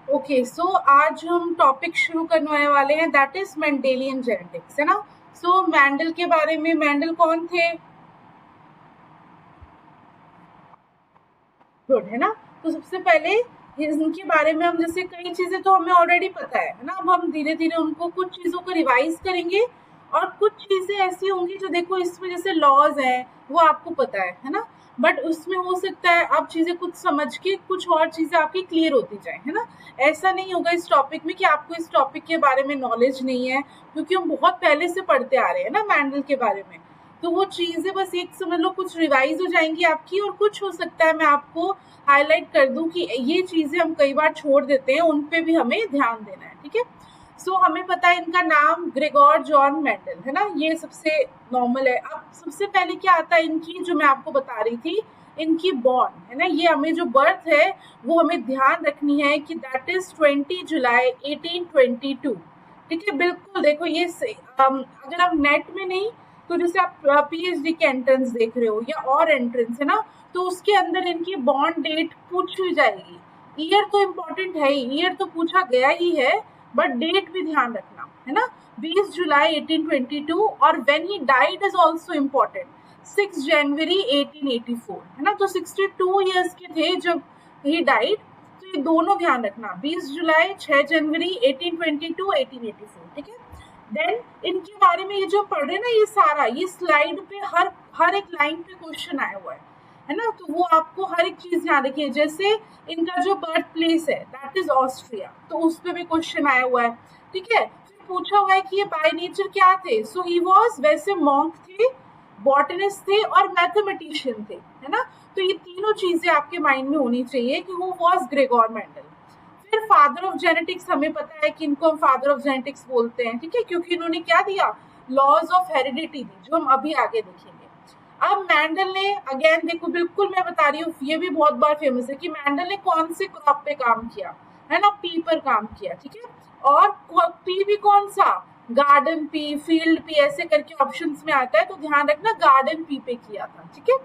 Okay, सो आज हम topic शुरू करने वाले हैं, दैट इज मेंडेलियन जेनेटिक्स, है ना। सो मैंडल के बारे में, मैंडल कौन थे? गुड, है ना। तो सबसे पहले इनके बारे में हम, जैसे कई चीजें तो हमें ऑलरेडी पता है ना, अब हम धीरे धीरे उनको कुछ चीजों को रिवाइज करेंगे और कुछ चीजें ऐसी होंगी जो देखो इसमें जैसे लॉज हैं वो आपको पता है ना। बट उसमें हो सकता है आप चीजें कुछ समझ के कुछ और चीजें आपकी क्लियर होती जाए, है ना। ऐसा नहीं होगा इस टॉपिक में कि आपको इस टॉपिक के बारे में नॉलेज नहीं है, क्योंकि हम बहुत पहले से पढ़ते आ रहे हैं ना मैंडल के बारे में। तो वो चीजें बस एक समझ लो कुछ रिवाइज हो जाएंगी आपकी, और कुछ हो सकता है मैं आपको हाईलाइट कर दूं कि ये चीजें हम कई बार छोड़ देते हैं, उन पे भी हमें ध्यान देना है, ठीक है। सो हमें पता है इनका नाम ग्रेगोर जॉन मेंडल, है ना, ये सबसे नॉर्मल है। अब सबसे पहले क्या आता है इनकी, जो मैं आपको बता रही थी, इनकी बॉर्न, है ना, ये हमें जो बर्थ है वो हमें ध्यान रखनी है कि दैट इज 20 जुलाई 1822, ठीक है। बिल्कुल देखो ये अगर हम नेट में नहीं, तो जैसे आप पीएचडी के एंट्रेंस देख रहे हो या और एंट्रेंस, है ना, तो उसके अंदर इनकी बॉर्न डेट पूछी जाएगी। ईयर तो इम्पोर्टेंट है ही, ईयर तो पूछा गया ही है, बट डेट भी ध्यान रखना, है ना। 20 जुलाई 1822, और when he died is also important, 6 जनवरी 1884, है ना। तो 62 ईयर्स के थे जब ही डाइड। तो ये दोनों ध्यान रखना, 20 जुलाई, 6 जनवरी 1822, 1884, ठीक है। देन इनके बारे में ये जो पढ़ रहे हैं ना, ये सारा ये स्लाइड पे हर हर एक लाइन पे क्वेश्चन आया हुआ है ना। तो वो आपको हर एक चीज ध्यान रखिए। जैसे इनका जो बर्थ प्लेस है दैट इज ऑस्ट्रिया, तो उस पे भी क्वेश्चन आया हुआ है, ठीक है। फिर पूछा हुआ है कि ये बाय नेचर क्या थे। सो ही वाज, वैसे मॉन्क थे, बॉटनिस्ट थे और मैथमेटिशियन थे, है ना। तो ये तीनों चीजें आपके माइंड में होनी चाहिए कि वो वाज ग्रेगोर मेंडल। फिर फादर ऑफ जेनेटिक्स, हमें पता है कि इनको हम फादर ऑफ जेनेटिक्स बोलते हैं, ठीक है, क्योंकि इन्होंने क्या दिया, लॉज ऑफ हेरिडिटी दी, जो हम अभी आगे देखेंगे। अब मैंडल ने, अगेन देखो बिल्कुल मैं बता रही हूँ, ये भी बहुत बार फेमस है कि मैंडल ने कौन से क्रॉप पे काम किया, है ना, पी पर काम किया, ठीक है। और पी भी कौन सा, गार्डन पी, फील्ड पी, ऐसे करके ऑप्शंस में आता है, तो ध्यान रखना गार्डन पी पे किया था, ठीक है।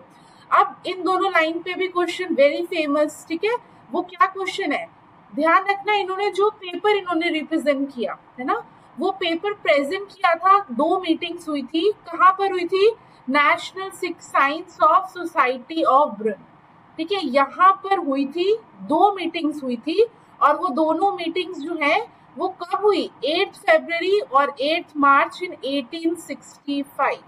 अब इन दोनों लाइन पे भी क्वेश्चन वेरी फेमस, ठीक है। वो क्या क्वेश्चन है, ध्यान रखना, इन्होंने जो पेपर इन्होंने रिप्रेजेंट किया, है ना, वो पेपर प्रेजेंट किया था, 2 मीटिंग्स हुई थी, कहाँ पर हुई थी, national science of society of Brunn, ठीक है, यहाँ पर हुई थी, 2 मीटिंग्स हुई थी। और वो दोनों मीटिंग्स जो है वो कब हुई, 8 फरवरी और 8 मार्च इन 1865,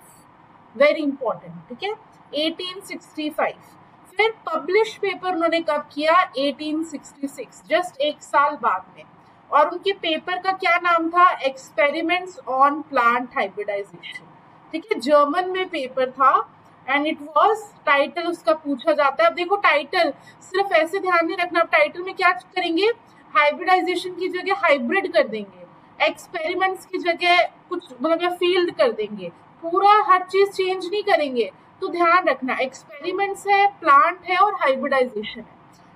वेरी इंपॉर्टेंट, ठीक है, 1865। फिर पब्लिश पेपर उन्होंने कब किया, 1866, जस्ट एक साल बाद में। और उनके पेपर का क्या नाम था, एक्सपेरिमेंट्स ऑन प्लांट हाइब्रिडाइजेशन, ठीक है, जर्मन में पेपर था। एंड इट वाज, टाइटल उसका पूछा जाता है। अब देखो टाइटल सिर्फ ऐसे ध्यान नहीं रखना, अब टाइटल में क्या करेंगे, हाइब्रिडाइजेशन की जगह हाइब्रिड कर देंगे, एक्सपेरिमेंट्स की जगह कुछ मतलब फील्ड कर देंगे, पूरा हर चीज चेंज नहीं करेंगे। तो ध्यान रखना, एक्सपेरिमेंट्स है, प्लांट है और हाइब्रिडाइजेशन है,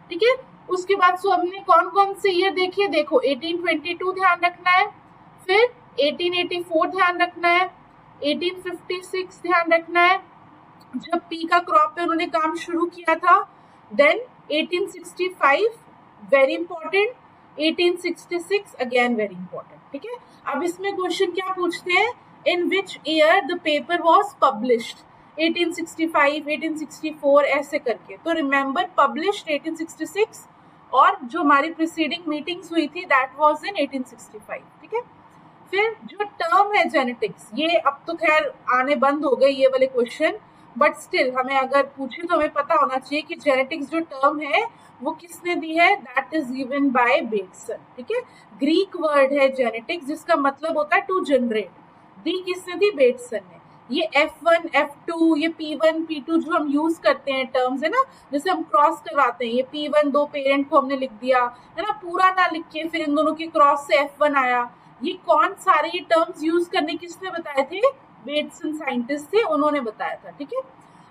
ठीक है। उसके बाद सो हमने कौन कौन से ईयर देखे, देखो 1822 ध्यान रखना है, फिर 1884 ध्यान रखना है, 1856 ध्यान रखना है, जब पी का क्रॉप पे उन्होंने काम शुरू किया था। Then 1865 very important, 1866 again very important, ठीक है। अब इसमें क्वेश्चन क्या पूछते हैं, in which year the paper was published, 1865, 1864 ऐसे करके। तो रिमेंबर पब्लिश्ड 1866, और जो हमारी प्रीसीडिंग मीटिंग्स हुई थी दैट वाज इन 1865, ठीक है। फिर जो टर्म है जेनेटिक्स, ये अब तो खैर आने बंद हो गए ये वाले क्वेश्चन, बट स्टिल हमें अगर पूछे तो हमें पता होना चाहिए कि जेनेटिक्स जो टर्म है वो किसने दी है, that is given by Bateson, ठीक है। ग्रीक वर्ड है जेनेटिक्स, जिसका मतलब होता है टू जनरेट, दी किसने दी, बेटसन ने। ये F1 F2 ये P1 P2 जो हम यूज करते हैं टर्म्स, है ना, जैसे हम क्रॉस करवाते हैं, ये P1 दो पेरेंट को हमने लिख दिया, है ना, पूरा ना लिख के फिर इन दोनों के क्रॉस से F1 आया। ये कौन सारे ये टर्म्स यूज करने किसने बताए थे, बेटसन साइंटिस्ट थे, उन्होंने बताया था, ठीक है।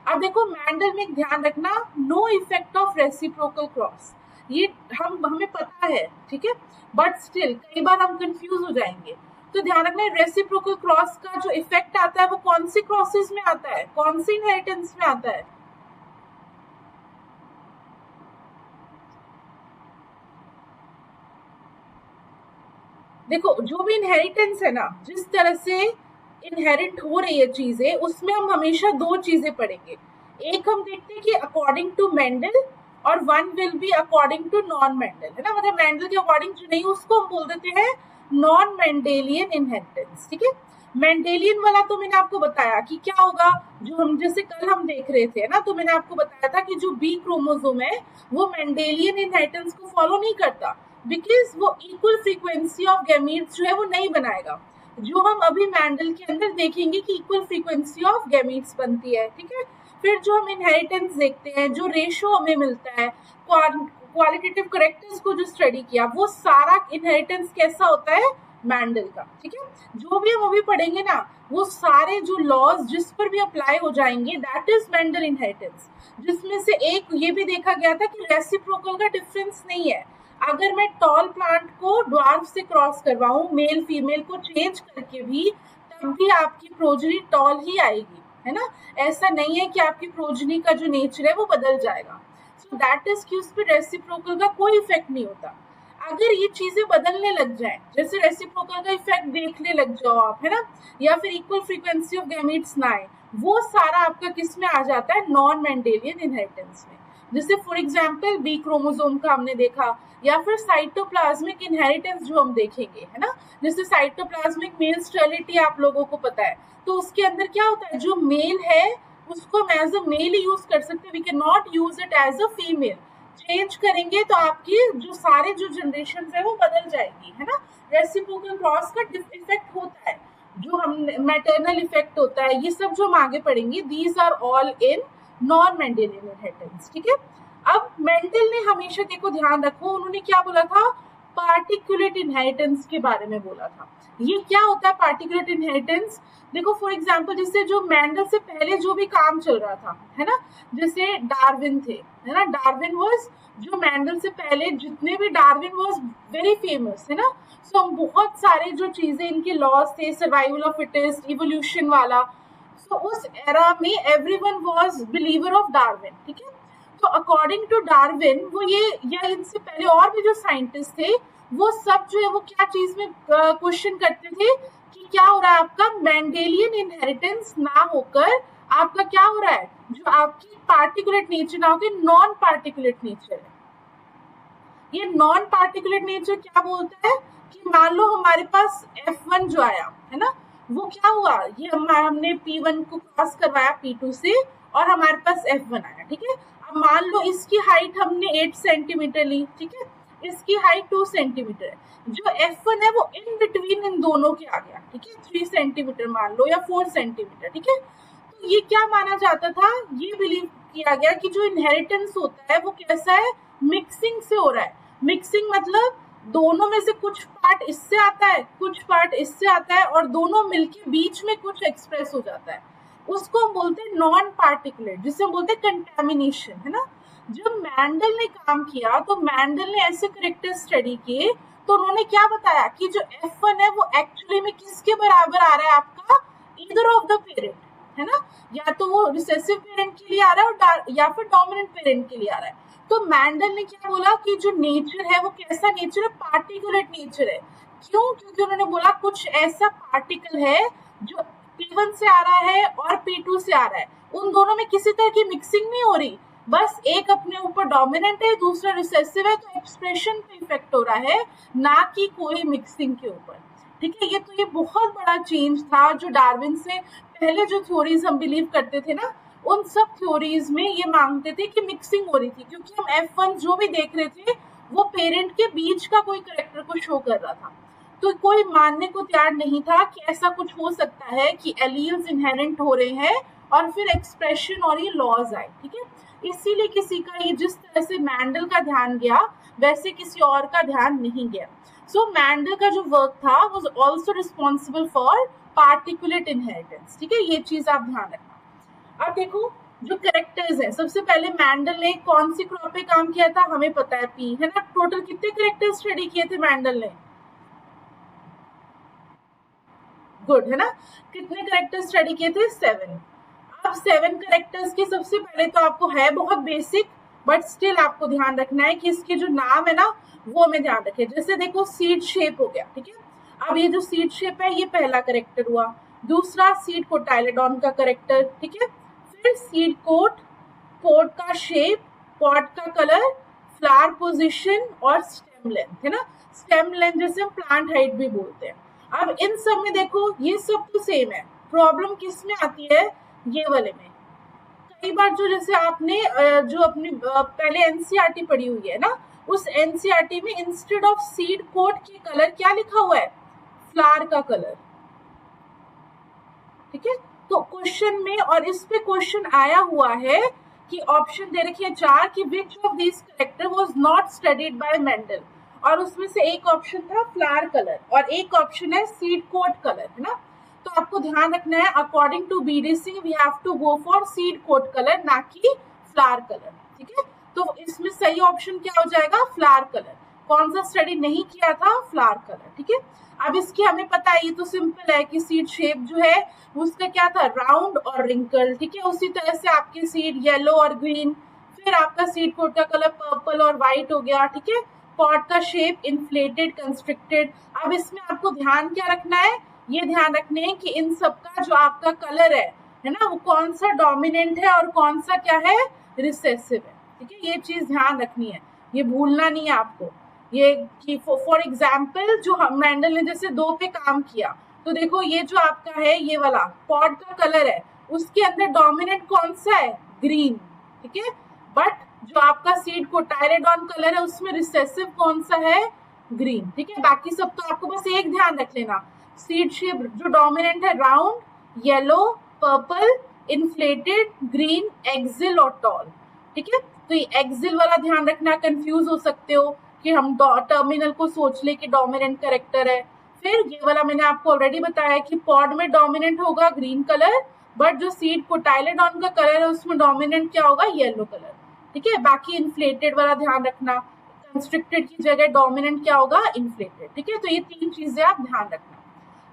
अब देखो मैंडल में ध्यान रखना, no effect of reciprocal cross, ये हमें पता है, ठीक है, बट स्टिल कई बार हम कंफ्यूज हो जाएंगे। तो ध्यान रखना रेसिप्रोकल क्रॉस का जो इफेक्ट आता है वो कौन से क्रॉसेस में आता है, कौन से इनहेरिटेंस में आता है, देखो जो भी इनहेरिटेंस है ना, जिस तरह से इनहेरिट हो रही है चीजें, उसमें हम हमेशा दो चीजें पढ़ेंगे। एक हम देखते हैं कि अकॉर्डिंग टू मेंडल, और one will be according to non Mendel, है ना, मतलब मेंडल के अकॉर्डिंग जो नहीं, उसको हम बोल देते हैं नॉन मेंडेलियन इनहेरिटेंस। ठीक है, मेंडेलियन वाला तो मैंने आपको बताया कि क्या होगा, जो हम जैसे कल हम देख रहे थे ना, तो मैंने आपको बताया था कि जो बी क्रोमोसोम है वो मेंडेलियन इनहेरिटेंस को फॉलो नहीं करता, बिकॉज वो इक्वल फ्रीक्वेंसी ऑफ गैमीट्स जो है वो नहीं बनाएगा, जो हम अभी मैंडल के अंदर देखेंगे कि इक्वल फ्रीक्वेंसी ऑफ गैमीट्स बनती है। ठीक है, फिर जो हम इनहेरिटेंस देखते हैं, जो रेशो हमें मिलता है, क्वालिटेटिव करेक्टर्स को जो स्टडी किया, वो सारा इनहेरिटेंस कैसा होता है, मैंडल का। ठीक है, जो भी हम अभी पढ़ेंगे ना, वो सारे जो लॉज जिस पर भी अप्लाई हो जाएंगे, दैट इज मेंडल इनहेरिटेंस, जिसमें से एक ये भी देखा गया था कि रेसिप्रोकल का डिफरेंस नहीं है। अगर मैं टॉल प्लांट को ड्वार्फ से क्रॉस करवाऊं, मेल फीमेल को चेंज करके भी, तब भी आपकी प्रोजनी टॉल ही आएगी, है ना। ऐसा नहीं है कि आपकी प्रोजनी का जो नेचर है वो बदल जाएगा। सो दैट इज कि उस पर रेसिप्रोकल का कोई इफेक्ट नहीं होता। अगर ये चीजें बदलने लग जाए, जैसे रेसिप्रोकल का इफेक्ट देखने लग जाओ आप, है ना, या फिर इक्वल फ्रीक्वेंसी ऑफ गैमीट्स ना आए, वो सारा आपका किस में आ जाता है, नॉन मेंडेलियन इनहेरिटेंस में। जैसे फॉर एग्जांपल बी क्रोमोसोम का हमने देखा, या फिर साइटोप्लाज्मिक इनहेरिटेंस जो हम देखेंगे, है ना, जैसे साइटोप्लाज्मिक मेल स्टेरिलिटी आप लोगों को पता है, तो उसके अंदर क्या होता है, जो मेल है उसको हम एज अ मेल ही यूज कर सकते हैं, we can not use it as a female. Change करेंगे तो आपकी जो सारे जो जनरेशन है वो बदल जाएगी, है ना। रेसिप्रोकल क्रॉस का इफेक्ट होता है, जो हम मैटरनल इफेक्ट होता है, ये सब जो हम आगे पढ़ेंगे, these are all in non Mendelian inheritance. ठीक है, अब मेंडल ने हमेशा, देखो ध्यान रखो, उन्होंने क्या बोला था, पार्टिकुलेट इनहेरिटेंस के बारे में बोला था। ये क्या होता है पार्टिकुलेट इनहेरिटेंस, देखो फॉर एग्जांपल जैसे जो मेंडल से पहले जो भी काम चल रहा था, है ना, जैसे डार्विन थे, है ना, डार्विन वाज, जो मेंडल से पहले जितने भी, डार्विन वाज वेरी फेमस, है ना। सो बहुत सारे जो चीजें इनके लॉज थे, सर्वाइवल ऑफ फिटेस्ट, इवोल्यूशन वाला, सो उस एरा में everyone was believer of Darwin. ठीक है, तो अकॉर्डिंग टू डार्विन, वो ये, या इनसे पहले और भी जो साइंटिस्ट थे, वो सब जो है वो क्या चीज में क्वेश्चन करते थे कि क्या हो रहा है, आपका मेंडेलियन इनहेरिटेंस ना होकर आपका क्या हो रहा है, जो आपकी पार्टिकुलेट नेचर ना होकर नॉन पार्टिकुलेट नेचर है। ये नॉन पार्टिकुलेट नेचर क्या बोलता है कि मान लो हमारे पास F1 जो आया, है ना, वो क्या हुआ, ये हमने P1 को क्रॉस करवाया P2 से, और हमारे पास F1 आया। ठीक है, अब मान लो इसकी हाइट हमने 8 सेंटीमीटर ली, ठीक है, इसकी हाइट 2 सेंटीमीटर है, जो F1 है वो इन बिटवीन इन दोनों के आ गया। ठीक है, 3 सेंटीमीटर मान लो, या 4 सेंटीमीटर। ठीक है, तो ये क्या माना जाता था, ये बिलीव किया गया कि जो इनहेरिटेंस होता है वो कैसा है, मिक्सिंग से हो रहा है। मिक्सिंग मतलब दोनों में से कुछ पार्ट इससे आता है, कुछ पार्ट इससे आता है, और दोनों मिलके बीच में कुछ एक्सप्रेस हो जाता है, उसको हम बोलते हैं नॉन पार्टिकुलेट, जिसे हम बोलते हैं कंटेमिनेशन, है ना। जब मैंडल ने काम किया, तो मैंडल ने ऐसे करेक्टर स्टडी किए, तो उन्होंने क्या बताया कि जो F1 है वो एक्चुअली में किसके बराबर आ रहा है, आपका ईदर ऑफ द पेरेंट, है ना, या तो वो रिसेसिव पेरेंट के लिए आ रहा है, और या फिर डोमिनेंट पेरेंट के लिए आ रहा है। तो मैंडल ने क्या बोला कि जो नेचर है वो कैसा नेचर है, पार्टिकुलेट नेचर है। क्यों, क्योंकि उन्होंने बोला कुछ ऐसा पार्टिकल है जो P1 से आ रहा है और P2 से आ रहा है, उन दोनों में किसी तरह की मिक्सिंग नहीं हो रही, बस एक अपने ऊपर डोमिनेंट है, दूसरा रिसेसिव है, तो एक्सप्रेशन पे इफेक्ट हो रहा है, ना कि कोई मिक्सिंग के ऊपर। ठीक है, ये बहुत बड़ा चेंज था, जो डार्विन से पहले जो थ्योरीज हम बिलीव करते थे ना, उन सब थ्योरीज में ये मांगते थे कि मिक्सिंग हो रही थी, क्योंकि हम F1 जो भी देख रहे थे वो पेरेंट के बीच का कोई करेक्टर को शो कर रहा था, तो कोई मानने को तैयार नहीं था कि ऐसा कुछ हो सकता है कि एलील्स इनहेरेंट हो रहे हैं और फिर एक्सप्रेशन और ये लॉज आए। ठीक है, इसीलिए किसी का ये, जिस तरह से मैंडल का ध्यान गया, वैसे किसी और का ध्यान नहीं गया। सो मैंडल का जो वर्क था was also responsible for particulate inheritance. ठीक है, ये चीज आप ध्यान रखना। अब देखो जो करेक्टर्स है, सबसे पहले मैंडल ने कौन सी क्रॉप पे काम किया था, हमें पता है P, है ना। टोटल कितने करेक्टर स्टडी किए थे मैंडल ने, गुड, है ना, कितने करेक्टर स्टडी किए थे, 7। अब 7 करेक्टर्स के सबसे पहले तो आपको है बहुत बेसिक, बट स्टिल आपको ध्यान रखना है कि इसके जो नाम है ना वो हमें ध्यान रखें। जैसे देखो सीड शेप हो गया, ठीक है, अब ये जो सीड शेप है ये पहला करेक्टर हुआ, दूसरा सीड कोटाइलेडॉन का करेक्टर, ठीक है। फिर सीड कोट, कोट का शेप, पॉट का कलर, फ्लावर पोजीशन और स्टेम लेंथ, है ना। स्टेम लेंथ जैसे हम प्लांट हाइट भी बोलते हैं। अब इन सब में देखो ये सब तो सेम है, प्रॉब्लम किस में आती है, ये वाले में। कई बार जो जैसे आपने जो अपनी पहले एनसीईआरटी पढ़ी हुई है ना, उस एनसीईआरटी में इंस्टेड ऑफ सीड कोट के कलर क्या लिखा हुआ है, फ्लावर का कलर, ठीक है। तो क्वेश्चन में, और इस पे क्वेश्चन आया हुआ है कि ऑप्शन दे रखी है 4 कि which of this character was not studied by Mendel, और उसमें से एक ऑप्शन था फ्लावर कलर और एक ऑप्शन है सीड कोट कलर, है ना। तो आपको ध्यान रखना है according to BDC we have to go for seed coat colour, ना कि फ्लावर कलर, ठीक है। तो इसमें सही ऑप्शन क्या हो जाएगा, फ्लावर कलर। कौन सा स्टडी नहीं किया था, फ्लावर कलर, ठीक है। अब इसकी हमें पता है, ये तो सिंपल है कि सीड शेप जो है उसका क्या था, राउंड और रिंकल, ठीक है। उसी तरह से आपके सीड येलो और ग्रीन, फिर आपका सीड कोट का कलर पर्पल और व्हाइट हो गया, ठीक है। पॉट का शेप इन्फ्लेटेड, कंस्ट्रिक्टेड। अब इसमें आपको ध्यान क्या रखना है, ये ध्यान रखने हैं कि इन सब का जो आपका कलर है ना, वो कौन सा डोमिनेंट है और कौन सा क्या है, रिसेसिव है, ठीक है। ये चीज ध्यान रखनी है, ये भूलना नहीं है आपको। ये कि फॉर एग्जाम्पल जो मेंडल ने जैसे 2 पे काम किया, तो देखो ये जो आपका है ये वाला पॉट का कलर है, उसके अंदर डोमिनेंट कौन सा है, ग्रीन, ठीक है। बट जो आपका सीड कोटाइलेडॉन कलर है उसमें रिसेसिव कौन सा है, ग्रीन, ठीक है। बाकी सब तो आपको बस एक ध्यान रख लेना, सीड शेप जो डोमिनेंट है round, yellow, purple, inflated, green, axil और टॉल, ठीक है। तो ये एक्सिल वाला ध्यान रखना, कंफ्यूज हो सकते हो कि हम टर्मिनल को सोच ले कि डोमिनेंट करेक्टर है। फिर ये वाला मैंने आपको ऑलरेडी बताया कि पॉड में डोमिनेंट होगा ग्रीन कलर, बट जो सीड कोटाइलेडॉन का कलर है उसमें डोमिनेंट क्या होगा, येलो कलर, ठीक है। बाकी इन्फ्लेटेड वाला ध्यान रखना, कंस्ट्रिक्टेड की जगह डोमिनेंट क्या होगा, इन्फ्लेटेड, ठीक है। तो ये 3 चीजें आप ध्यान रखना।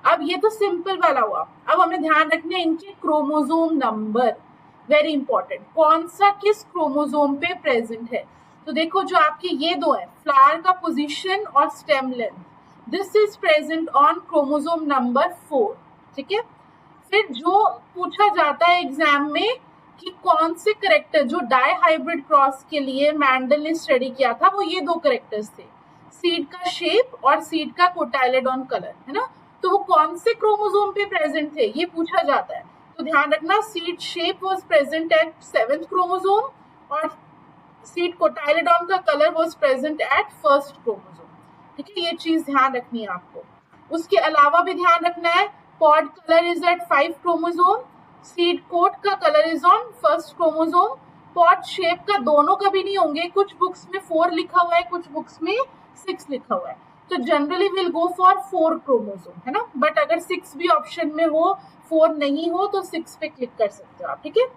अब ये तो सिंपल वाला हुआ, अब हमें ध्यान रखना है इनके क्रोमोसोम नंबर, वेरी इंपॉर्टेंट, कौन सा किस क्रोमोसोम पे प्रेजेंट है। तो देखो जो आपके ये 2 है, फ्लावर का पोजीशन और stem length, this is present on chromosome number 4, ठीक है। फिर जो पूछा जाता है एग्जाम में कि कौन से करेक्टर जो डाई हाइब्रिड क्रॉस के लिए मेंडल ने स्टडी किया था, वो ये 2 करेक्टर्स थे, सीड का शेप और सीड का कोटाइलेडॉन कलर, है ना। तो वो कौन से क्रोमोसोम पे प्रेजेंट थे ये पूछा जाता है। तो ध्यान रखना, seed shape was present at 7th chromosome और सीड कोटाइलेडॉन का colour was present at 1st chromosome, ठीक है। ये चीज ध्यान रखनी है आपको। उसके अलावा भी ध्यान रखना है, pod colour is at 5 chromosome, seed coat का colour is on 1st chromosome, pod shape का दोनों कभी नहीं होंगे, कुछ बुक्स में 4 लिखा हुआ है, कुछ बुक्स में 6 लिखा हुआ है। तो generally will go for 4 chromosome, है ना। बट अगर 6 भी ऑप्शन में हो, 4 नहीं हो, तो 6 पे क्लिक कर सकते हो आप, ठीक है।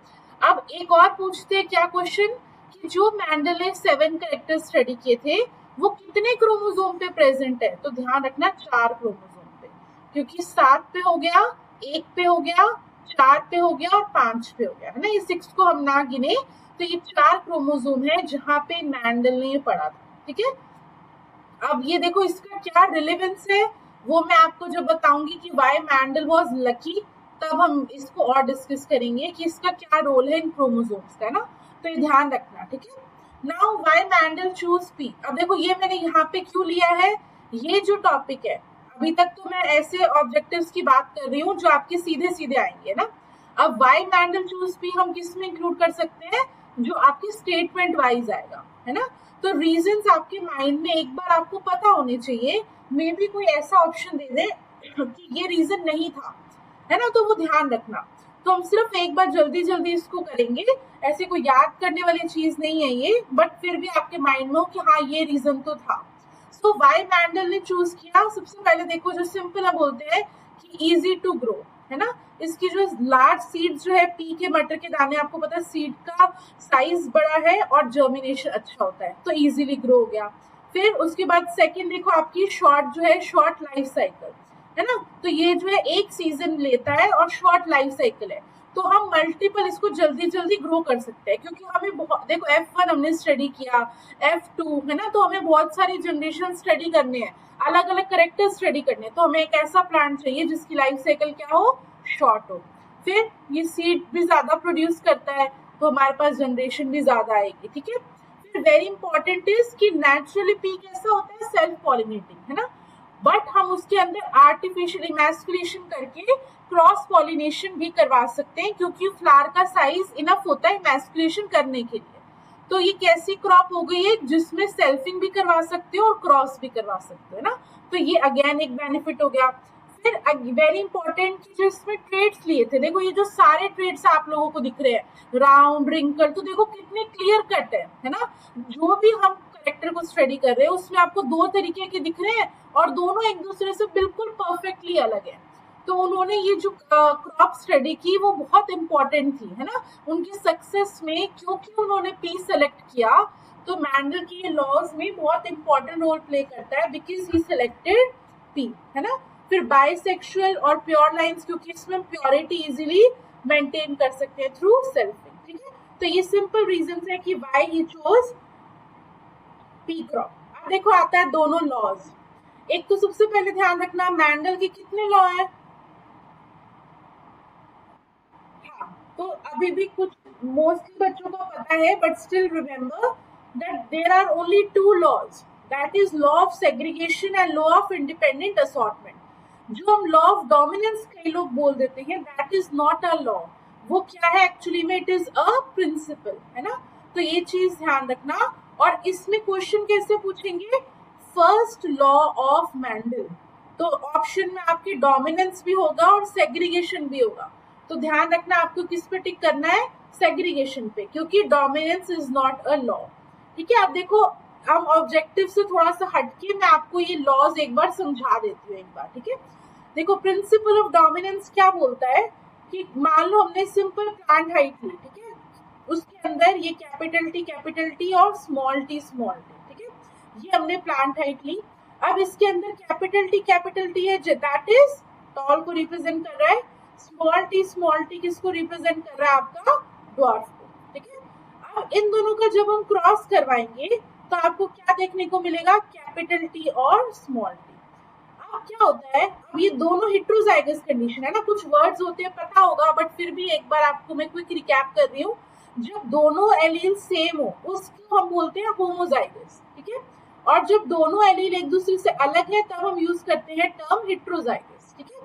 अब एक और पूछते हैं क्या क्वेश्चन, कि जो मेंडल ने 7 कैरेक्टर स्टडी किए थे वो कितने क्रोमोसोम पे प्रेजेंट है। तो ध्यान रखना 4 क्रोमोसोम पे, क्योंकि 7 पे हो गया, 1 पे हो गया, 4 पे हो गया और 5 पे हो गया, है ना। ये 6 को हम ना गिने, तो ये 4 क्रोमोसोम है जहां पे मेंडल ने पढ़ा था, ठीक है। अब ये देखो इसका क्या रिलेवेंस है, वो मैं आपको जब बताऊंगी कि वाई मेंडल वाज लकी, तब हम इसको और डिस्कस करेंगे कि इसका क्या रोल है इन क्रोमोसोम्स का, ना। तो ये ध्यान रखना, ठीक है। Now why Mendel choose pea. अब देखो ये मैंने यहाँ पे क्यों लिया है, ये जो टॉपिक है, अभी तक तो मैं ऐसे ऑब्जेक्टिव्स की बात कर रही हूँ जो आपके सीधे सीधे आएंगे ना। अब वाई मेंडल चूज पी हम किस में इंक्लूड कर सकते हैं, जो आपके स्टेटमेंट वाइज आएगा, है ना। तो रीजंस आपके माइंड में एक बार आपको पता होने चाहिए, मे बी कोई ऐसा ऑप्शन दे दे कि ये रीजन नहीं था, है ना। तो वो ध्यान रखना। तो हम सिर्फ एक बार जल्दी जल्दी इसको करेंगे, ऐसे कोई याद करने वाली चीज नहीं है ये, बट फिर भी आपके माइंड में हो कि हाँ ये रीजन तो था। सो वाई मेंडल ने चूज किया, सबसे पहले देखो जो सिंपल हम बोलते हैं कि इजी टू ग्रो, है ना। इसकी जो लार्ज सीड्स जो है, पी के मटर के दाने, आपको पता है सीड का साइज बड़ा है और जर्मिनेशन अच्छा होता है, तो इजीली ग्रो हो गया। फिर उसके बाद सेकंड देखो आपकी शॉर्ट जो है, शॉर्ट लाइफ साइकिल, है ना। तो ये जो है एक सीजन लेता है और शॉर्ट लाइफ साइकिल है, तो हम मल्टीपल इसको जल्दी जल्दी ग्रो कर सकते हैं, क्योंकि हमें बहुत, देखो F1 हमने स्टडी किया, F2 है ना, तो हमें बहुत सारी जनरेशन स्टडी करने हैं, अलग अलग करेक्टर स्टडी करने हैं, तो हमें एक ऐसा प्लांट चाहिए जिसकी लाइफ साइकिल क्या हो, शॉर्ट हो। फिर ये सीड भी ज्यादा प्रोड्यूस करता है, तो हमारे पास जनरेशन भी ज्यादा आएगी, ठीक है। फिर वेरी इंपॉर्टेंट इज कि नेचुरली पी कैसा होता है, सेल्फ पॉलिनेटिंग, है ना, बट हम उसके अंदर आर्टिफिशियल इमेस्कुलेशन करके क्रॉस पॉलिनेशन भी करवा सकते हैं, क्योंकि फ्लावर का साइज इनफ होता है इमेस्कुलेशन करने के लिए। तो ये कैसी क्रॉप हो गई है जिसमें सेल्फिंग भी करवा सकते हो और क्रॉस भी करवा सकते हो ना, तो ये अगेन एक बेनिफिट हो गया। फिर वेरी इंपॉर्टेंट जो इसमें ट्रेड्स लिए थे, देखो ये जो सारे ट्रेड्स आप लोगों को दिख रहे हैं, राउंड, रिंकल, तो देखो कितने क्लियर कट है ना, जो भी हम करेक्टर को स्टडी कर रहे हैं उसमें आपको दो तरीके के दिख रहे हैं और दोनों एक दूसरे से बिल्कुल परफेक्टली अलग है। तो उन्होंने ये जो क्रॉप स्टडी की वो बहुत इंपॉर्टेंट थी, है ना, उनकी सक्सेस में, क्योंकि उन्होंने पी सेलेक्ट किया, तो मैंडल के लॉज में बहुत इंपॉर्टेंट रोल प्ले करता है, बिकॉज ही सिलेक्टेड पी, है ना। फिर बाइसेक्सुअल और प्योर लाइंस, क्योंकि इसमें प्योरिटी इजीली मेंटेन कर सकते हैं थ्रू सेल्फिंग, ठीक है। तो ये सिंपल रीजन है कि why he chose P crop. अब देखो आता है दोनों लॉज। एक तो सबसे पहले ध्यान रखना, मैंडल के कितने लॉ है, हाँ, तो अभी भी कुछ मोस्टली बच्चों को पता है, but still remember that there are only two laws, that is law of segregation and law of independent assortment. जो हम लॉ ऑफ डोमिनेंस कई लोग बोल देते हैं, that is not a law. वो क्या है एक्चुअली में, इट इज अ प्रिंसिपल, है ना। तो ये चीज ध्यान रखना। और इसमें क्वेश्चन कैसे पूछेंगे, फर्स्ट लॉ ऑफ मैंडल, तो ऑप्शन में आपकी डोमिनेंस भी होगा और सेग्रीगेशन भी होगा, तो ध्यान रखना आपको किस पे टिक करना है, सेग्रीगेशन पे, क्योंकि dominance is not a law, ठीक है। अब देखो हम ऑब्जेक्टिव से थोड़ा सा हटके मैं आपको ये लॉज एक बार समझा देती हूँ एक बार, ठीक है। देखो प्रिंसिपल ऑफ डोमिनेंस क्या बोलता है कि मान लो हमने सिंपल प्लांट हाइट ली, ठीक है, उसके अंदर ये कैपिटल टी और स्मॉल टी, ठीक है, ये हमने प्लांट हाइट ली। अब इसके अंदर कैपिटल टी है, दैट इज टॉल को रिप्रेजेंट कर रहा है, स्मॉल टी किसको रिप्रेजेंट कर रहा है, आपका ड्वार्फ को, ठीक है। अब इन दोनों का जब हम क्रॉस करवाएंगे तो आपको क्या देखने को मिलेगा, कैपिटल टी और स्मॉल टी। अब क्या होता है, अब ये दोनों हेटेरोजाइगस कंडीशन है ना, कुछ वर्ड्स होते हैं पता होगा, बट फिर भी एक बार आपको मैं क्विक रिकैप कर रही हूँ। जब दोनों एलील सेम हो उसको हम बोलते हैं होमोजाइगस, ठीक है। और जब दोनों एलील एक दूसरे से अलग है तब हम यूज करते हैं टर्म हेटेरोजाइगस, ठीक है।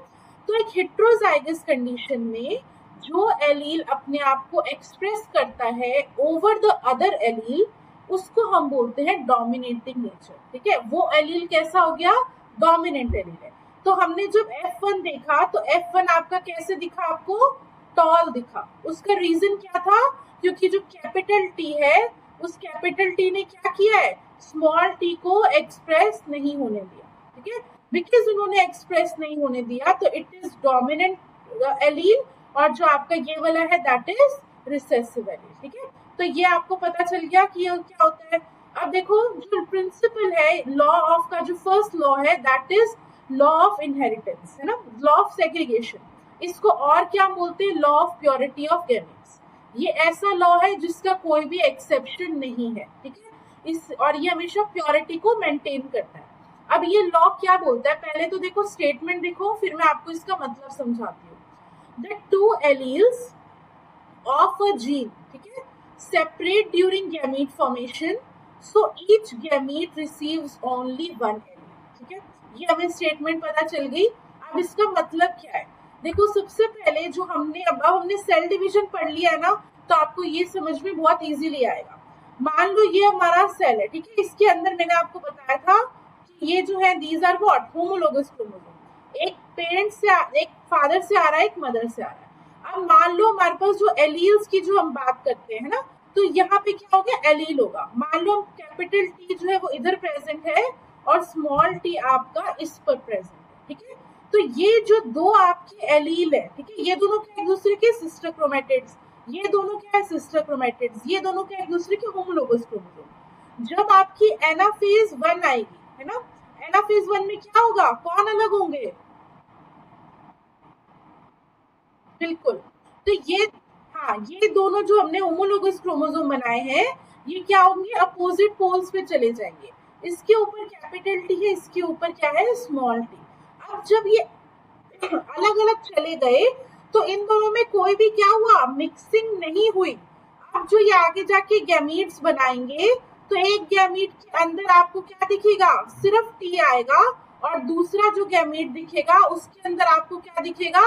तो एक हेटेरोजाइगस कंडीशन में जो एलील अपने आप को एक्सप्रेस करता है ओवर द अदर एलील, उसको हम बोलते हैं डोमिनेटिंग नेचर, ठीक है। वो एलील कैसा हो गया, डोमिनेंट एलील है। तो हमने जब F1 देखा तो F1 आपका कैसे दिखा, आपको टॉल दिखा। उसका रीजन क्या था, क्योंकि जो कैपिटल टी है उस कैपिटल टी ने क्या किया है, स्मॉल टी को एक्सप्रेस नहीं होने दिया, ठीक है। बिकॉज उन्होंने एक्सप्रेस नहीं होने दिया तो इट इज डोमिनेंट एलील, और जो आपका ये वाला है दैट इज रिसेसिव एलील, ठीक है। तो ये आपको पता चल गया कि ये क्या होता है। अब देखो जो प्रिंसिपल है लॉ ऑफ का, जो फर्स्ट लॉ है that is law of inheritance, है ना, लॉ ऑफ सेग्रीगेशन। इसको और क्या बोलते हैं, law of purity of gametes. ये ऐसा लॉ है जिसका कोई भी एक्सेप्शन नहीं है, ठीक है। इस और ये हमेशा प्योरिटी को मेंटेन करता है। अब ये लॉ क्या बोलता है, पहले तो देखो स्टेटमेंट देखो, फिर मैं आपको इसका मतलब समझाती हूँ। The two alleles of a gene, ठीक है, separate during gamete formation, so each gamete receives only one allele, ठीक है। ये हमें स्टेटमेंट पता चल गई। अब इसका मतलब क्या है, देखो सबसे पहले जो हमने सेल डिवीजन पढ़ लिया है ना, तो आपको ये समझ में बहुत इजीली आएगा। मान लो ये हमारा सेल है, ठीक है, इसके अंदर मैंने आपको बताया था कि ये जो है these are what, homologous chromosome, एक पेरेंट से, एक फादर से आ रहा है, एक मदर से आ रहा है। अब मान लो हमारे पास जो एलील्स की जो हम बात करते हैं ना, तो यहाँ पे क्या हो गया, एलील होगा। मान लो कैपिटल टी जो है वो इधर प्रेजेंट है और स्मॉल टी आपका इस पर प्रेजेंट है, ठीक है। तो ये जो दो आपके एलील है, ठीक है, ये दोनों क्या एक दूसरे के सिस्टर क्रोमेटिड्स, ये दोनों क्या है सिस्टर क्रोमेटिड्स, ये दोनों क्या एक दूसरे के होमोलोगस क्रोमोसोम। जब आपकी एनाफेज 1 आएगी, है ना, एनाफेज 1 में क्या होगा, कौन अलग होंगे, बिल्कुल तो ये, हाँ, ये दोनों जो हमने होमोलोगस क्रोमोसोम बनाए हैं, ये क्या होंगे, अपोजिट पोल्स पे चले जाएंगे। इसके ऊपर कैपिटल टी है, इसके ऊपर क्या है, स्मॉल टी। अब जब ये अलग अलग चले गए तो इन दोनों में कोई भी क्या हुआ, मिक्सिंग नहीं हुई। अब जो ये आगे जाके गैमीट्स बनाएंगे, तो एक गैमीट के अंदर आपको क्या दिखेगा, सिर्फ टी आएगा, और दूसरा जो गैमीट दिखेगा उसके अंदर आपको क्या दिखेगा,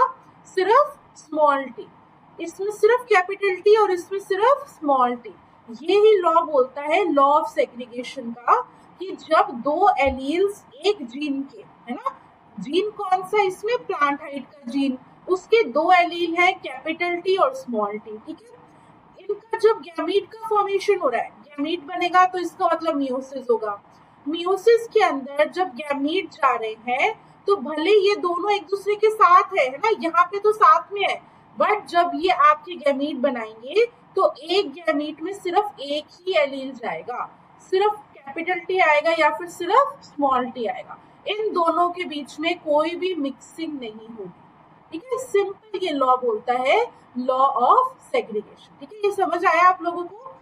सिर्फ स्मॉल टी। इसमें सिर्फ कैपिटल टी और इसमें सिर्फ स्मॉल टी। ये ही लॉ बोलता है लॉ ऑफ सेग्रीगेशन का, कि जब दो एलील्स एक जीन के, है ना, जीन कौन सा, इसमें प्लांट हाइट का जीन, उसके दो एलील है, कैपिटल टी और स्मॉल टी, ठीक है। इनका जब गैमीट का फॉर्मेशन हो रहा है, गैमीट बनेगा तो इसका मतलब मियोसिस होगा। मियोसिस के अंदर जब गैमीट जा रहे हैं, तो भले ये दोनों एक दूसरे के साथ है ना, यहाँ पे तो साथ में है, बट जब ये आपके गैमीट बनाएंगे तो एक गैमीट में सिर्फ एक ही एलील जाएगा, सिर्फ कैपिटल टी आएगा या फिर सिर्फ स्मॉल टी आएगा। इन दोनों के बीच में कोई भी मिक्सिंग नहीं होगी, ठीक है। सिंपल ये लॉ बोलता है लॉ ऑफ सेग्रीगेशन, ठीक है। ये समझ आया आप लोगों को?